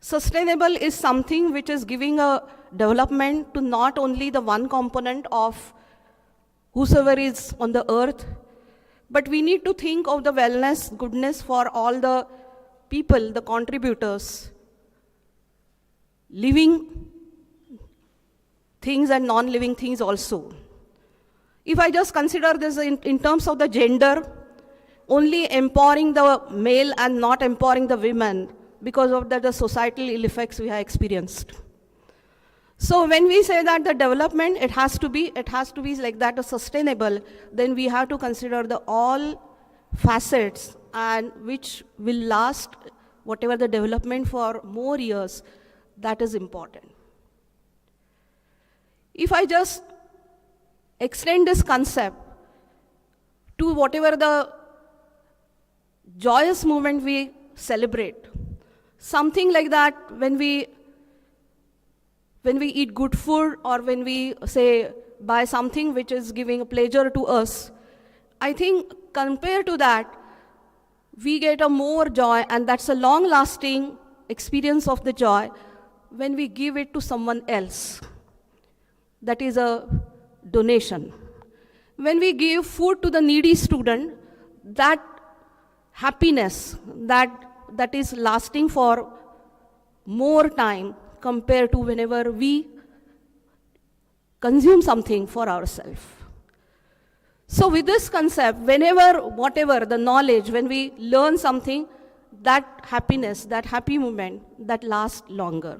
Speaker 12: Sustainable is something which is giving a development to not only the one component of whosoever is on the earth, but we need to think of the wellness, goodness for all the people, the contributors, living things and non-living things also. If I just consider this in terms of the gender, only empowering the male and not empowering the women, because of that the societal ill effects we have experienced. So when we say that the development, it has to be like that, sustainable, then we have to consider the all facets and which will last, whatever the development for more years, that is important. If I just extend this concept to whatever the joyous moment we celebrate, something like that when we eat good food or when we say buy something which is giving a pleasure to us, I think compared to that, we get a more joy, and that's a long-lasting experience of the joy when we give it to someone else. That is a donation. When we give food to the needy student, that happiness, that is lasting for more time compared to whenever we consume something for ourselves. So with this concept, whatever the knowledge, when we learn something, that happiness, that happy moment, that lasts longer.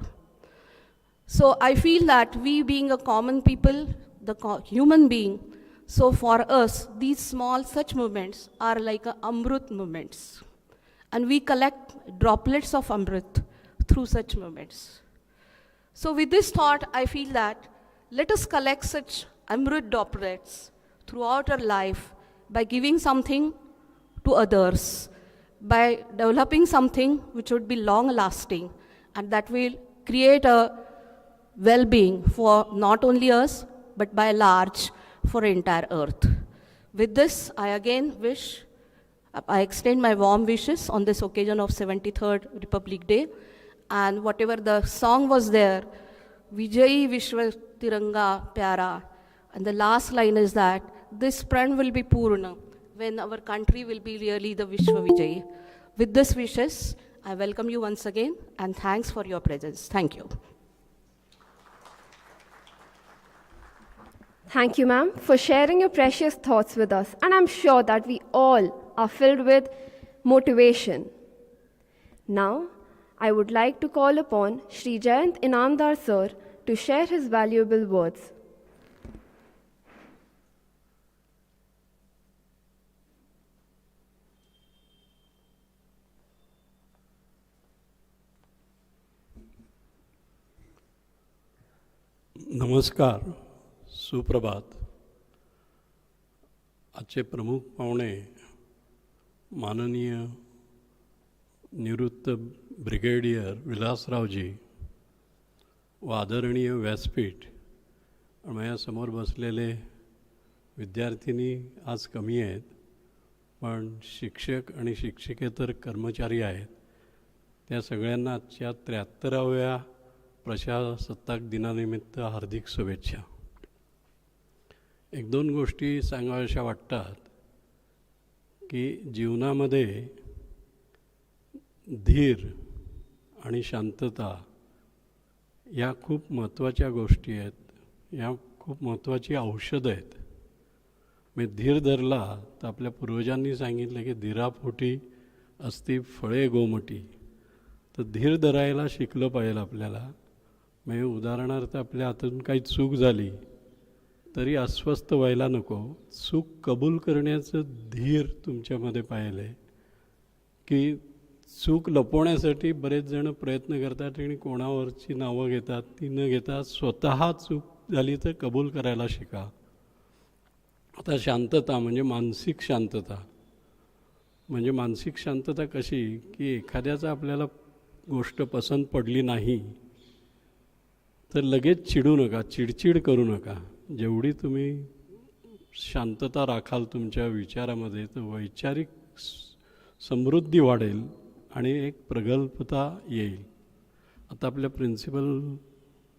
Speaker 12: So I feel that we being a common people, the human being, so for us, these small such moments are like Amrut moments. And we collect droplets of Amrit through such moments. So with this thought, I feel that let us collect such Amrit droplets throughout our life by giving something to others, by developing something which would be long-lasting, and that will create a well-being for not only us, but by large for entire earth. With this, I extend my warm wishes on this occasion of 73rd Republic Day. And whatever the song was there, Vijayi Vishwa Tiranga Pyara. And the last line is that this pran will be Purna when our country will be really the Vishwa Vijayi. With these wishes, I welcome you once again and thanks for your presence. Thank you.
Speaker 10: Thank you, ma'am, for sharing your precious thoughts with us. And I'm sure that we all are filled with motivation. Now, I would like to call upon Shri Jayant Inamdar sir to share his valuable words.
Speaker 15: नमस्कार, सुप्रभात. आजचे प्रमुख पाहुणे माननीय निवृत्त brigadier विलासरावजी व आदरणीय व्यासपीठ आणि माझ्यासमोर बसलेले विद्यार्थिनी आज कमी आहेत, पण शिक्षक आणि शिक्षकेतर कर्मचारी आहेत. त्या सगळ्यांना आजच्या 73व्या प्रजासत्ताक दिनानिमित्त हार्दिक शुभेच्छा. एक दोन गोष्टी सांगाव्याशा वाटतात की जीवनामध्ये धीर आणि शांतता या खूप महत्त्वाच्या गोष्टी आहेत, या खूप महत्त्वाची औषधं आहेत. मी धीर धरला तर आपल्या पूर्वजांनी सांगितलं की धीरापोटी असती फळे गोमटी. तर धीर धरायला शिकलं पाहिजे आपल्याला. म्हणजे उदाहरणार्थ आपल्या हातून काही चूक झाली तरी अस्वस्थ व्हायला नको. चूक कबूल करण्याचं धीर तुमच्यामध्ये पाहिलं आहे की चूक लपवण्यासाठी बरेच जण प्रयत्न करतात आणि कोणावरची नावं घेतात. ती न घेता स्वतः चूक झाली तर कबूल करायला शिका. आता शांतता म्हणजे मानसिक शांतता. म्हणजे मानसिक शांतता कशी की एखाद्याचा आपल्याला गोष्ट पसंत पडली नाही तर लगेच चिडू नका, चिडचिड करू नका. जेवढी तुम्ही शांतता राखाल तुमच्या विचारामध्ये तर वैचारिक समृद्धी वाढेल आणि एक प्रगल्भता येईल. आता आपल्या प्रिन्सिपल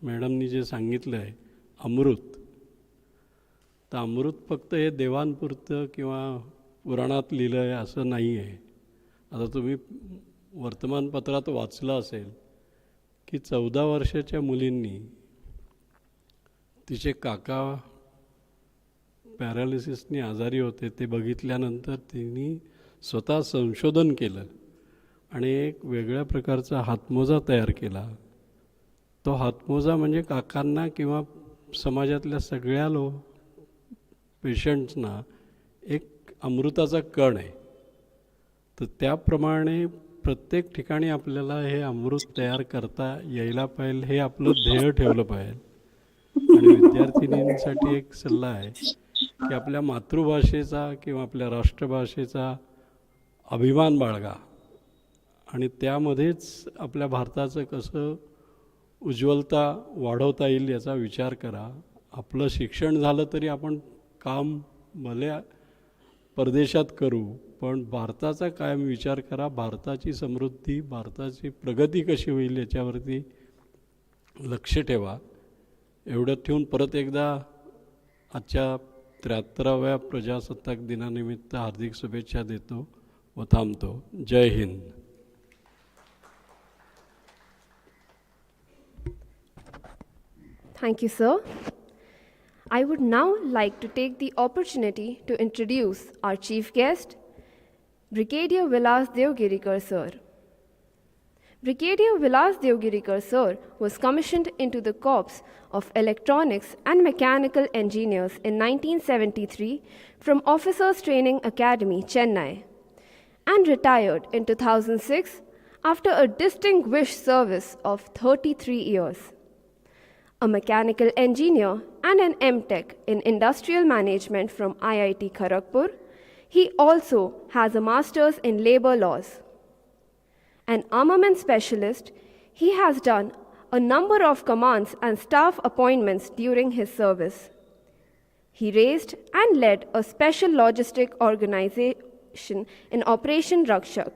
Speaker 15: मॅडमनी जे सांगितलं आहे अमृत, तर अमृत फक्त हे देवांपुरतं किंवा पुराणात लिहिलं आहे असं नाही आहे. आता तुम्ही वर्तमानपत्रात वाचलं असेल की 14 वर्षाच्या मुलींनी तिचे काका पॅरालिसिसने आजारी होते ते बघितल्यानंतर तिने स्वतः संशोधन केलं आणि एक वेगळ्या प्रकारचा हातमोजा तयार केला. तो हातमोजा म्हणजे काकांना किंवा समाजातल्या सगळ्या पेशंट्सना एक अमृताचा कण आहे. तर त्याप्रमाणे प्रत्येक ठिकाणी आपल्याला हे अमृत तयार करता यायला पाहिजे, हे आपलं ध्येय ठेवलं पाहिजे. आणि विद्यार्थिनींसाठी एक सल्ला आहे की आपल्या मातृभाषेचा किंवा आपल्या राष्ट्रभाषेचा अभिमान बाळगा आणि त्यामध्येच आपल्या भारताचं कसं उज्ज्वलता वाढवता येईल याचा विचार करा. आपलं शिक्षण झालं तरी आपण काम भले परदेशात करू, पण भारताचा कायम विचार करा. भारताची समृद्धी, भारताची प्रगती कशी होईल याच्यावरती लक्ष ठेवा. एवढं ठेवून परत एकदा आजच्या 73व्या प्रजासत्ताक दिनानिमित्त हार्दिक शुभेच्छा देतो व थांबतो. जय Hind.
Speaker 10: Thank you, sir. I would now like to take the opportunity to introduce our chief guest, Brigadier Vilas Devgirikar, sir. Brigadier Vilas Devgirikar, sir, was commissioned into the Corps of Electronics and Mechanical Engineers in 1973 from Officers Training Academy, Chennai, and retired in 2006 after a distinguished service of 33 years. A mechanical engineer and an M.Tech in Industrial Management from IIT Kharagpur, he also has a master's in labor laws. An armament specialist, he has done a number of commands and staff appointments during his service. He raised and led a special logistic organization in Operation Rakshak.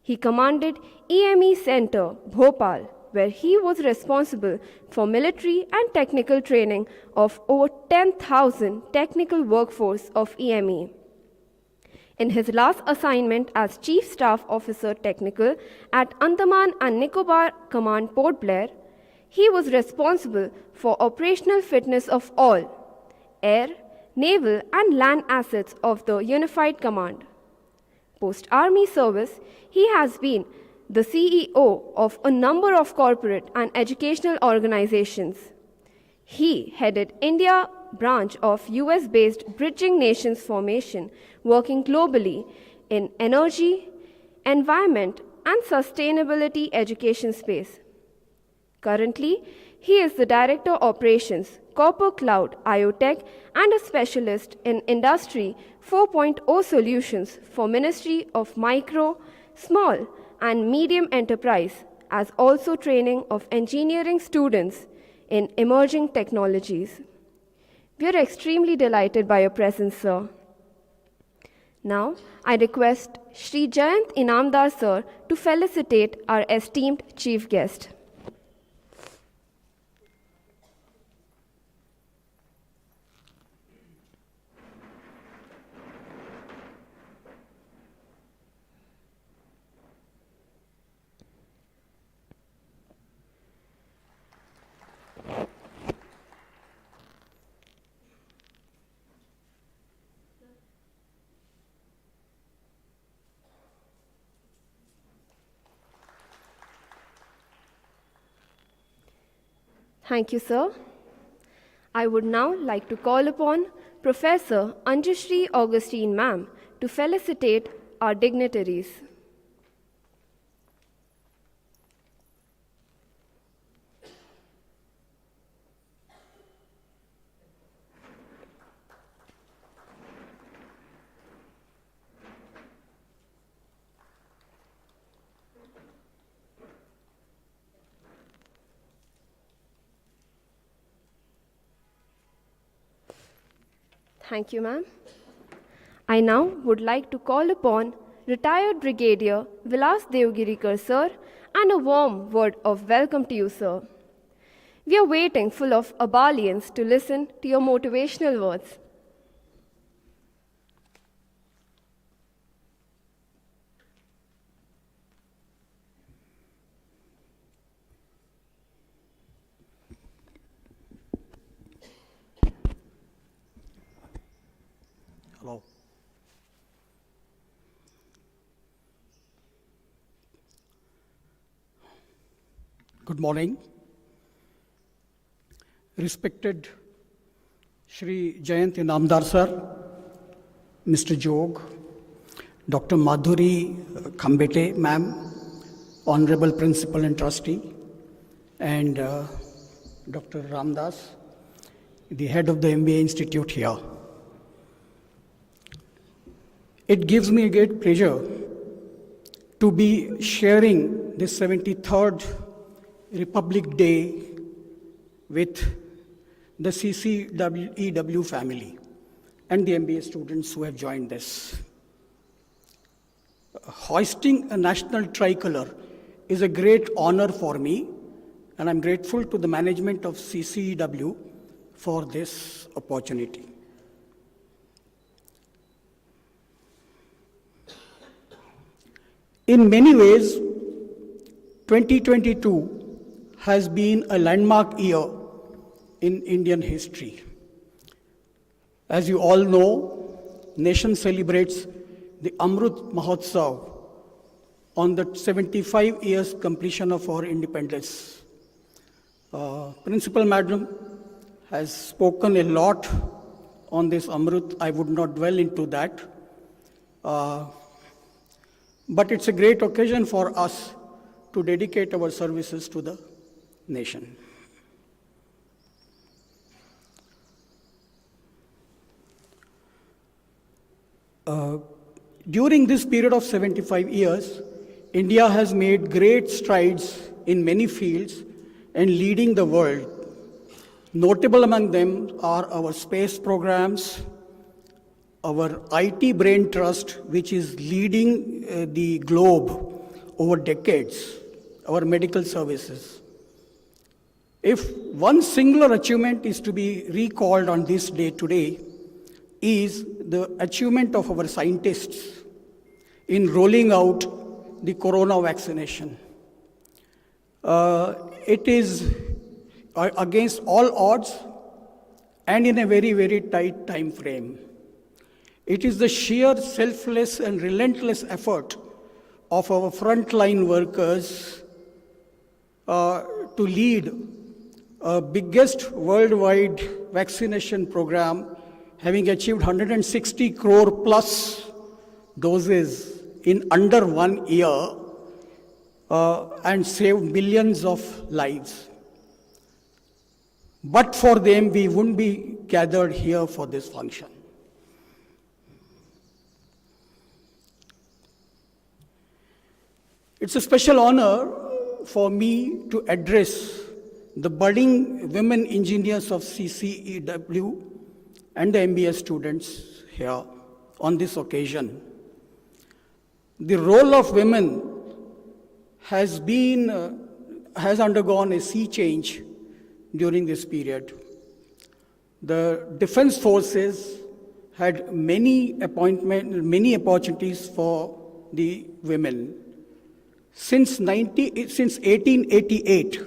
Speaker 10: He commanded EME Center, Bhopal, where he was responsible for military and technical training of over 10,000 technical workforce of EME. In his last assignment as Chief Staff Officer Technical at Andaman and Nicobar Command Port Blair, he was responsible for operational fitness of all air, naval and land assets of the Unified Command. Post-Army service, he has been the CEO of a number of corporate and educational organizations. He headed India branch of US-based Bridging Nations Formation, working globally in energy, environment, and sustainability education space. Currently, he is the Director Operations, Copper Cloud, IoTech, and a specialist in Industry 4.0 solutions for Ministry of Micro, Small, and Medium Enterprise, as also training of engineering students in emerging technologies. We are extremely delighted by your presence, sir. Now, I request Shri Jayant Inamdar, sir, to felicitate our esteemed chief guest. Thank you, sir. I would now like to call upon Professor Anjushri Augustine ma'am to felicitate our dignitaries. Thank you, ma'am. I now would like to call upon retired Brigadier Vilas Devgirikar, sir, and a warm word of welcome to you, sir. We are waiting full of ebullience to listen to your motivational words.
Speaker 16: Hello. Good morning. Respected Shri Jayant Inamdar sir, Mr. Jog, Dr. Madhuri Khambete ma'am, Honorable Principal and Trustee, and Dr. Ramdas, the head of the MBA Institute here. It gives me a great pleasure to be sharing this 73rd Republic Day with the CCEW family and the MBA students who have joined this. Hoisting a national tricolor is a great honor for me, and I'm grateful to the management of CCEW for this opportunity. In many ways, 2022 has been a landmark year in Indian history. As you all know, nation celebrates the Amrit Mahotsav on the 75 years completion of our independence. Principal Madam has spoken a lot on this Amrit. I would not dwell into that. But it's a great occasion for us to dedicate our services to the nation. During this period of 75 years, India has made great strides in many fields and leading the world. Notable among them are our space programs, our IT brain trust, which is leading the globe over decades, our medical services. If one singular achievement is to be recalled on this day today, is the achievement of our scientists in rolling out the corona vaccination. It is against all odds and in a very, very tight time frame. It is the sheer selfless and relentless effort of our frontline workers to lead a biggest worldwide vaccination program, having achieved 160 crore plus doses in under 1 year and saved millions of lives. But for them, we wouldn't be gathered here for this function. It's a special honor for me to address the budding women engineers of CCEW and the MBA students here on this occasion. The role of women has undergone a sea change during this period. The defense forces had many opportunities for the women. Since 1888,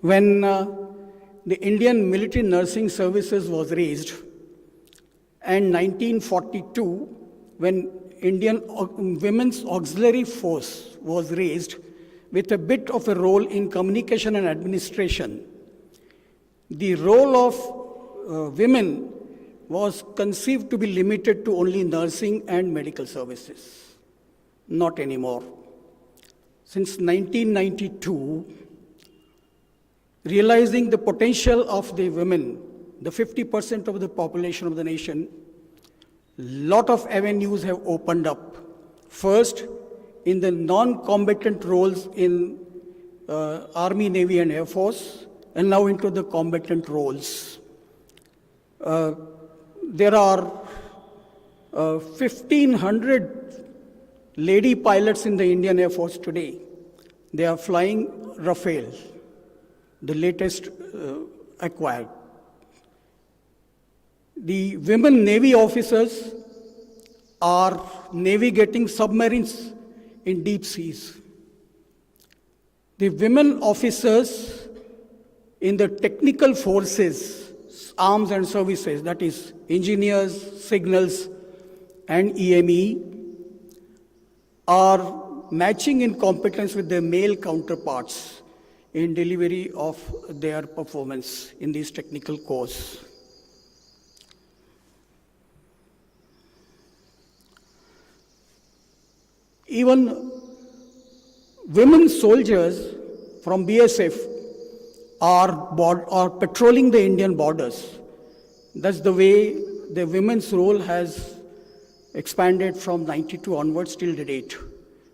Speaker 16: when the Indian Military Nursing Services was raised, and 1942, when Indian Women's Auxiliary Force was raised with a bit of a role in communication and administration, the role of women was conceived to be limited to only nursing and medical services. Not anymore. Since 1992, realizing the potential of the women, the 50% of the population of the nation, lot of avenues have opened up. First, in the non-combatant roles in Army, Navy, and Air Force, and now into the combatant roles. There are 1,500 lady pilots in the Indian Air Force today. They are flying Rafale, the latest acquired. The women Navy officers are navigating submarines in deep seas. The women officers in the technical forces, arms and services, that is engineers, signals, and EME, are matching in competence with their male counterparts in delivery of their performance in these technical corps. Even women soldiers from BSF are patrolling the Indian borders. That's the way the women's role has expanded from 92 onwards till the date.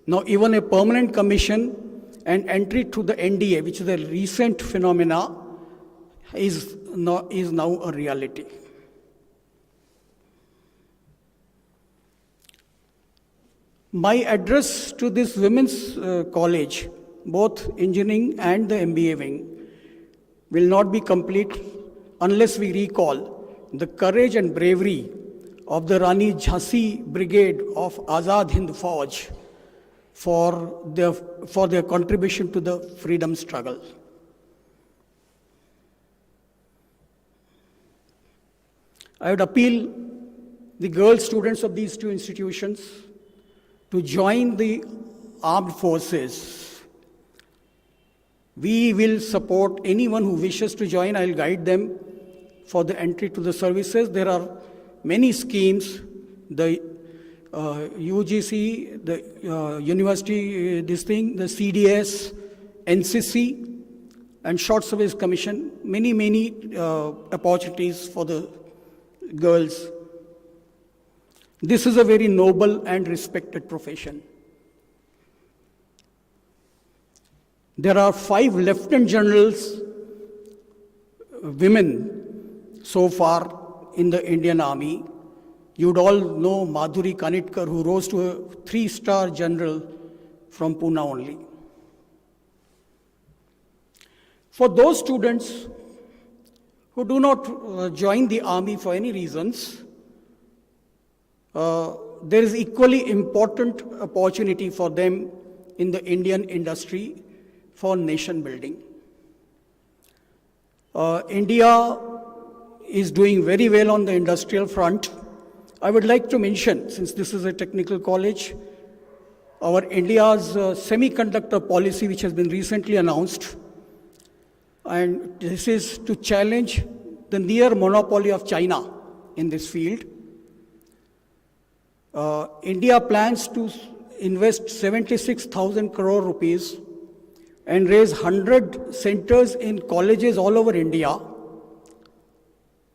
Speaker 16: Now even a permanent commission and entry to the NDA, which is a recent phenomena, is now a reality. My address to this women's college, both engineering and the MBA wing, will not be complete unless we recall the courage and bravery of the Rani Jhansi Brigade of Azad Hind Fauj for their contribution to the freedom struggle. I would appeal the girl students of these two institutions to join the armed forces. We will support anyone who wishes to join. I'll guide them for the entry to the services. There are many schemes, the UGC, the university, the CDS, NCC, and Short Service Commission, many opportunities for the girls. This is a very noble and respected profession. There are 5 lieutenant generals, women, so far in the Indian Army. You'd all know Madhuri Kanitkar, who rose to a 3-star general from Pune only. For those students who do not join the army for any reasons, there is equally important opportunity for them in the Indian industry for nation building. India is doing very well on the industrial front. I would like to mention, since this is a technical college, our India's semiconductor policy, which has been recently announced, and this is to challenge the near monopoly of China in this field. India plans to invest 76,000 crore rupees and raise 100 centers in colleges all over India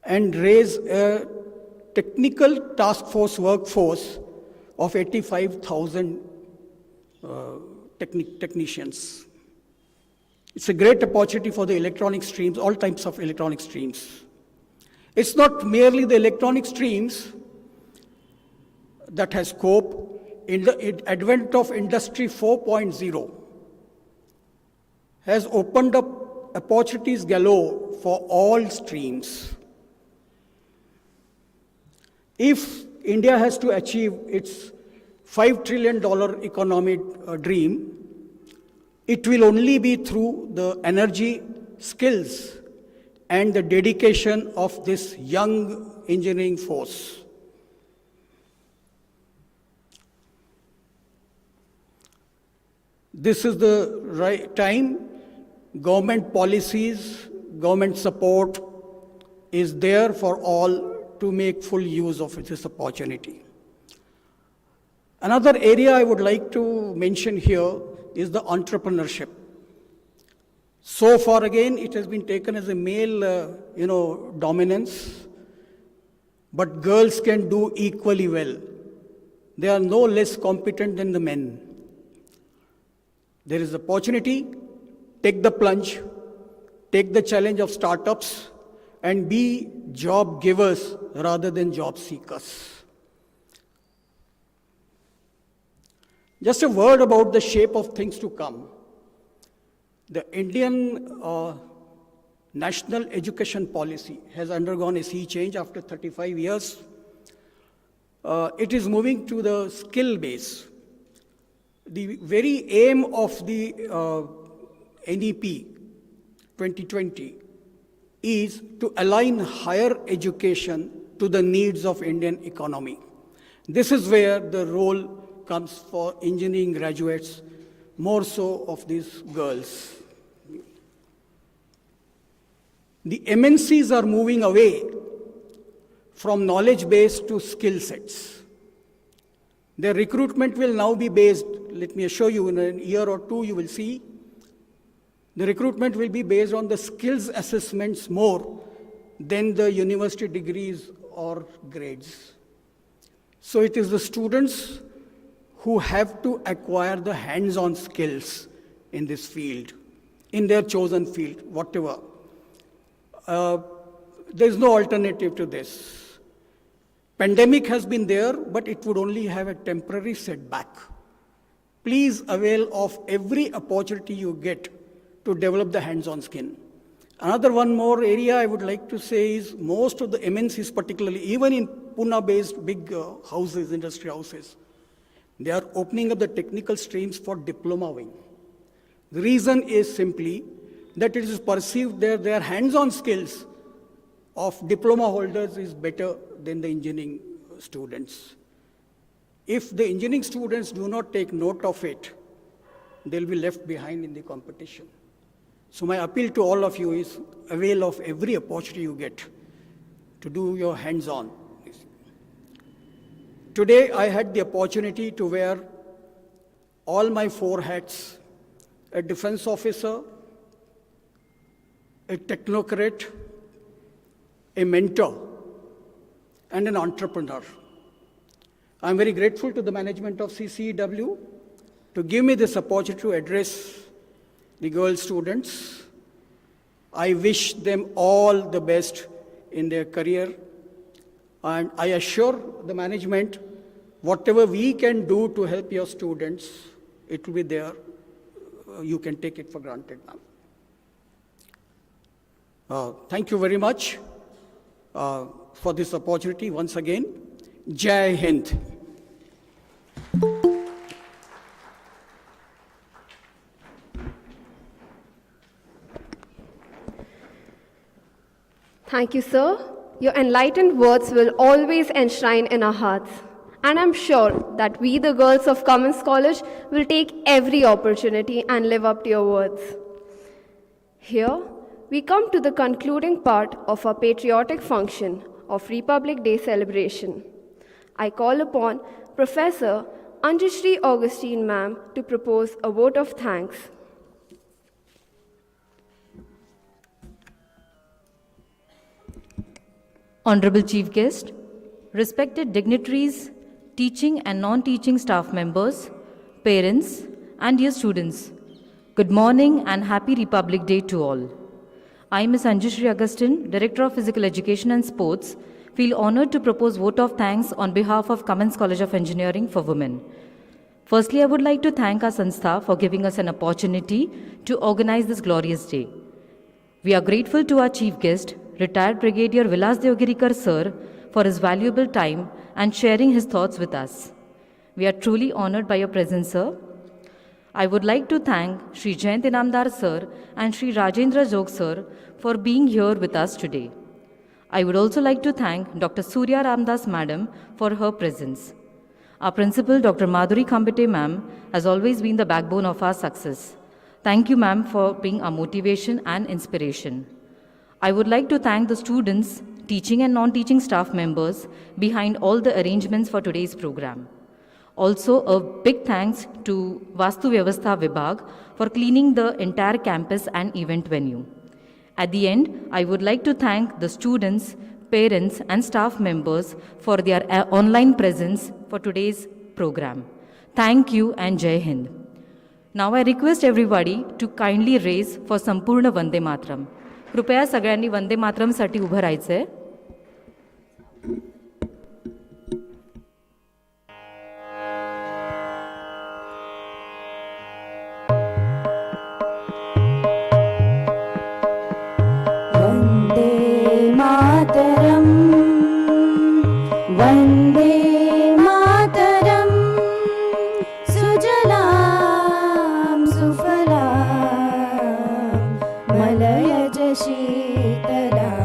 Speaker 16: and raise a technical task force workforce of 85,000 technicians. It's a great opportunity for the electronic streams, all types of electronic streams. It's not merely the electronic streams that has scope. In the advent of Industry 4.0 has opened up opportunities galore for all streams. If India has to achieve its $5 trillion economic dream, it will only be through the energy, skills, and the dedication of this young engineering force. This is the right time. Government policies, government support is there for all to make full use of this opportunity. Another area I would like to mention here is the entrepreneurship. So far again, it has been taken as a male, dominance, but girls can do equally well. They are no less competent than the men. There is opportunity, take the plunge, take the challenge of startups, and be job givers rather than job seekers. Just a word about the shape of things to come. The Indian national education policy has undergone a sea change after 35 years. It is moving to the skill base. The very aim of the NEP 2020 is to align higher education to the needs of Indian economy. This is where the role comes for engineering graduates, more so of these girls. The MNCs are moving away from knowledge base to skill sets. Their recruitment will now be based, let me assure you, in a year or two you will see, the recruitment will be based on the skills assessments more than the university degrees or grades. So it is the students who have to acquire the hands-on skills in this field, in their chosen field, whatever. There is no alternative to this. Pandemic has been there, but it would only have a temporary setback. Please avail of every opportunity you get to develop the hands-on skill. Another one more area I would like to say is most of the MNCs, particularly even in Pune-based big houses, industry houses, they are opening up the technical streams for diploma wing. The reason is simply that it is perceived that their hands-on skills of diploma holders is better than the engineering students. If the engineering students do not take note of it, they'll be left behind in the competition. So my appeal to all of you is avail of every opportunity you get to do your hands-on. Today I had the opportunity to wear all my 4 hats: a defense officer, a technocrat, a mentor, and an entrepreneur. I'm very grateful to the management of CCEW to give me this opportunity to address the girl students. I wish them all the best in their career, and I assure the management, whatever we can do to help your students, it will be there. You can take it for granted, ma'am. Thank you very much for this opportunity once again. Jai Hind.
Speaker 10: Thank you, sir. Your enlightened words will always enshrine in our hearts. And I'm sure that we, the girls of Cummins College, will take every opportunity and live up to your words. Here, we come to the concluding part of our patriotic function of Republic Day celebration. I call upon Professor Anjashri Augustine ma'am to propose a vote of thanks.
Speaker 17: Honorable Chief Guest, respected dignitaries, teaching and non-teaching staff members, parents, and dear students, good morning and happy Republic Day to all. I, Ms. Anjashri Augustine, Director of Physical Education and Sports, feel honored to propose vote of thanks on behalf of Cummins College of Engineering for Women. Firstly, I would like to thank our Sanstha for giving us an opportunity to organize this glorious day. We are grateful to our Chief Guest, retired Brigadier Vilas Devgirikar sir, for his valuable time and sharing his thoughts with us. We are truly honored by your presence, sir. I would like to thank Shri Jayant Inamdar sir and Shri Rajendra Jog sir for being here with us today. I would also like to thank Dr. Surya Ramdas madam for her presence. Our principal, Dr. Madhuri Khambate ma'am, has always been the backbone of our success. Thank you, ma'am, for being our motivation and inspiration. I would like to thank the students, teaching and non-teaching staff members behind all the arrangements for today's program. Also, a big thanks to Vastu Vyavastha Vibhag for cleaning the entire campus and event venue. At the end, I would like to thank the students, parents, and staff members for their online presence for today's program. Thank you and Jai Hind. Now I request everybody to kindly raise for Sampurna Vande Matram. कृपया सगळ्यांनी वंदे मातरमसाठी उभं राहायचंय.
Speaker 4: वन्दे मातरम् वन्दे मातरम् सुजलां सुफलां मलयज शीतलां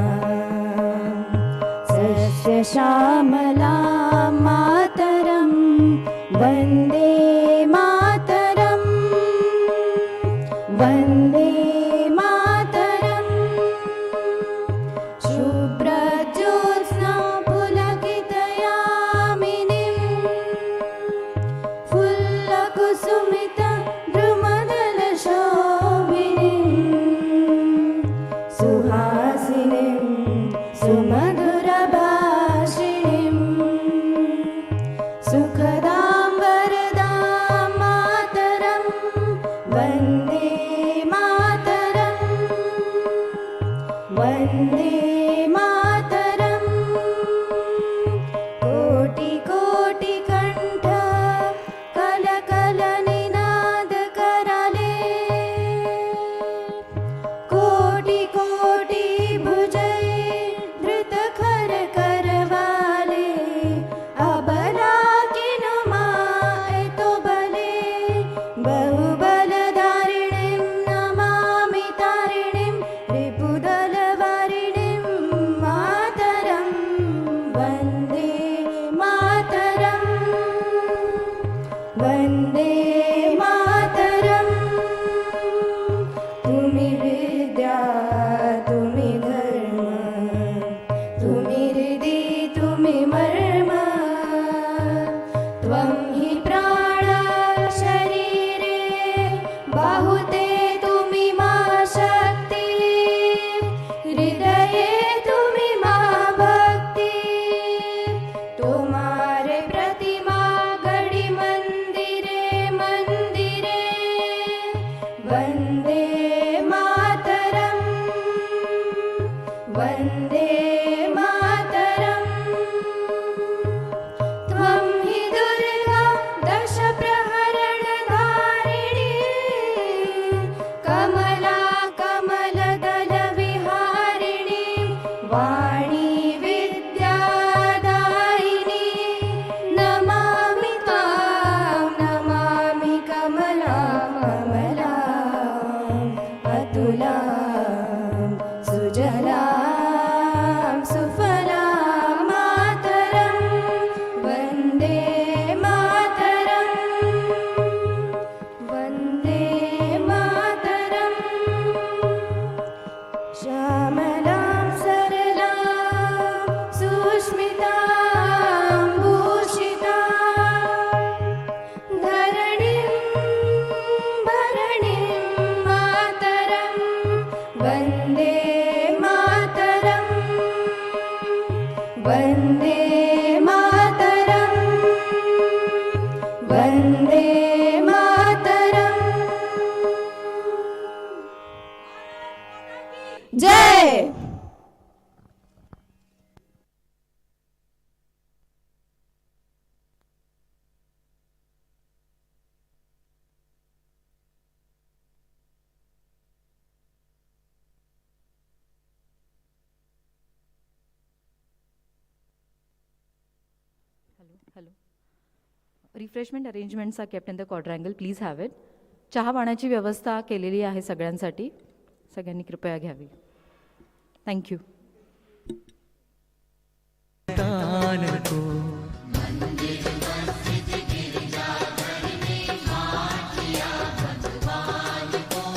Speaker 4: सस्यश्यामलां मातरं वन्दे मातरं वन्दे मातरम् शुभ्रज्योत्स्ना पुलकितयामिनीं फुल्लकुसुमित द्रुमदलशोभिनीं सुहासिनीं सुमधुरभाषिणीं सुखदां वरदां मातरं वन्दे मातरं वन्दे मातरम् कोटि कोटि कण्ठ कल कल निनाद कराले कोटि कोटि भुजै धृत खर करवाले अबला किनु माए तो बले बहुबलधारिणीं नमामि तारिणीं रिपुदलवारिणीं
Speaker 8: वन्दे मातरम् त्वं हि दुर्गा दश प्रहरणधारिणी कमला कमलदलविहारिणी वाणी विद्यादायिनी नमामि त्वां नमामि कमलाम् अतुलां सुजलां सुफलां मातरं वन्दे मातरं वन्दे मातरं श्यामलां सरलां सुस्मितां भूषितां धरणीं भरणीं मातरं वन्दे मातरं वन्दे मातरं वन्दे मातरं जय
Speaker 17: Hello. Refreshment arrangements are kept in the quadrangle. Please have it. चहा पाण्याची व्यवस्था केलेली आहे सगळ्यांसाठी. सगळ्यांनी कृपया घ्यावी. Thank you.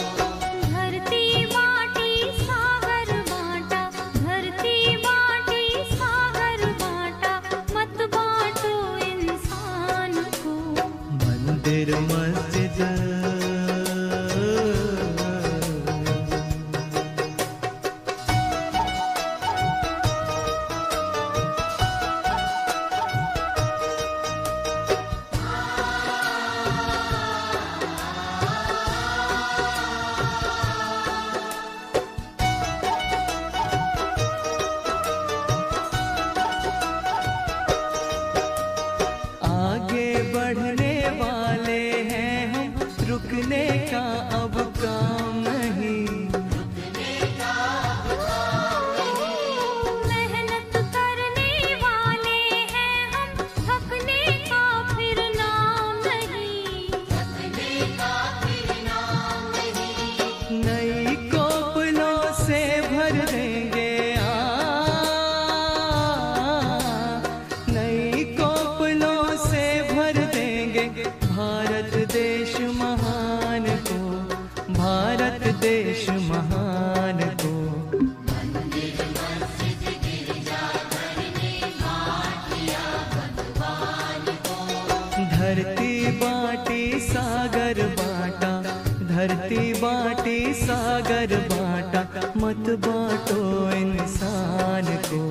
Speaker 8: धरती माटी सागर बाटा धरती माटी सागर बाटा मत बाटो इंसान को
Speaker 2: मंदिर मस्जिद आगे बढ़ने वाले हैं हम रुकने का अब काम नहीं
Speaker 8: मेहनत करने वाले हैं हम थकने का फिर नाम नहीं
Speaker 2: नई कोपलों से भर देंगे नई कोपलों से भर देंगे भारत देश महान को भारत देश महान को धरती बाटी सागर बाटा धरती बाटी सागर बाटा मत बाटो इंसान को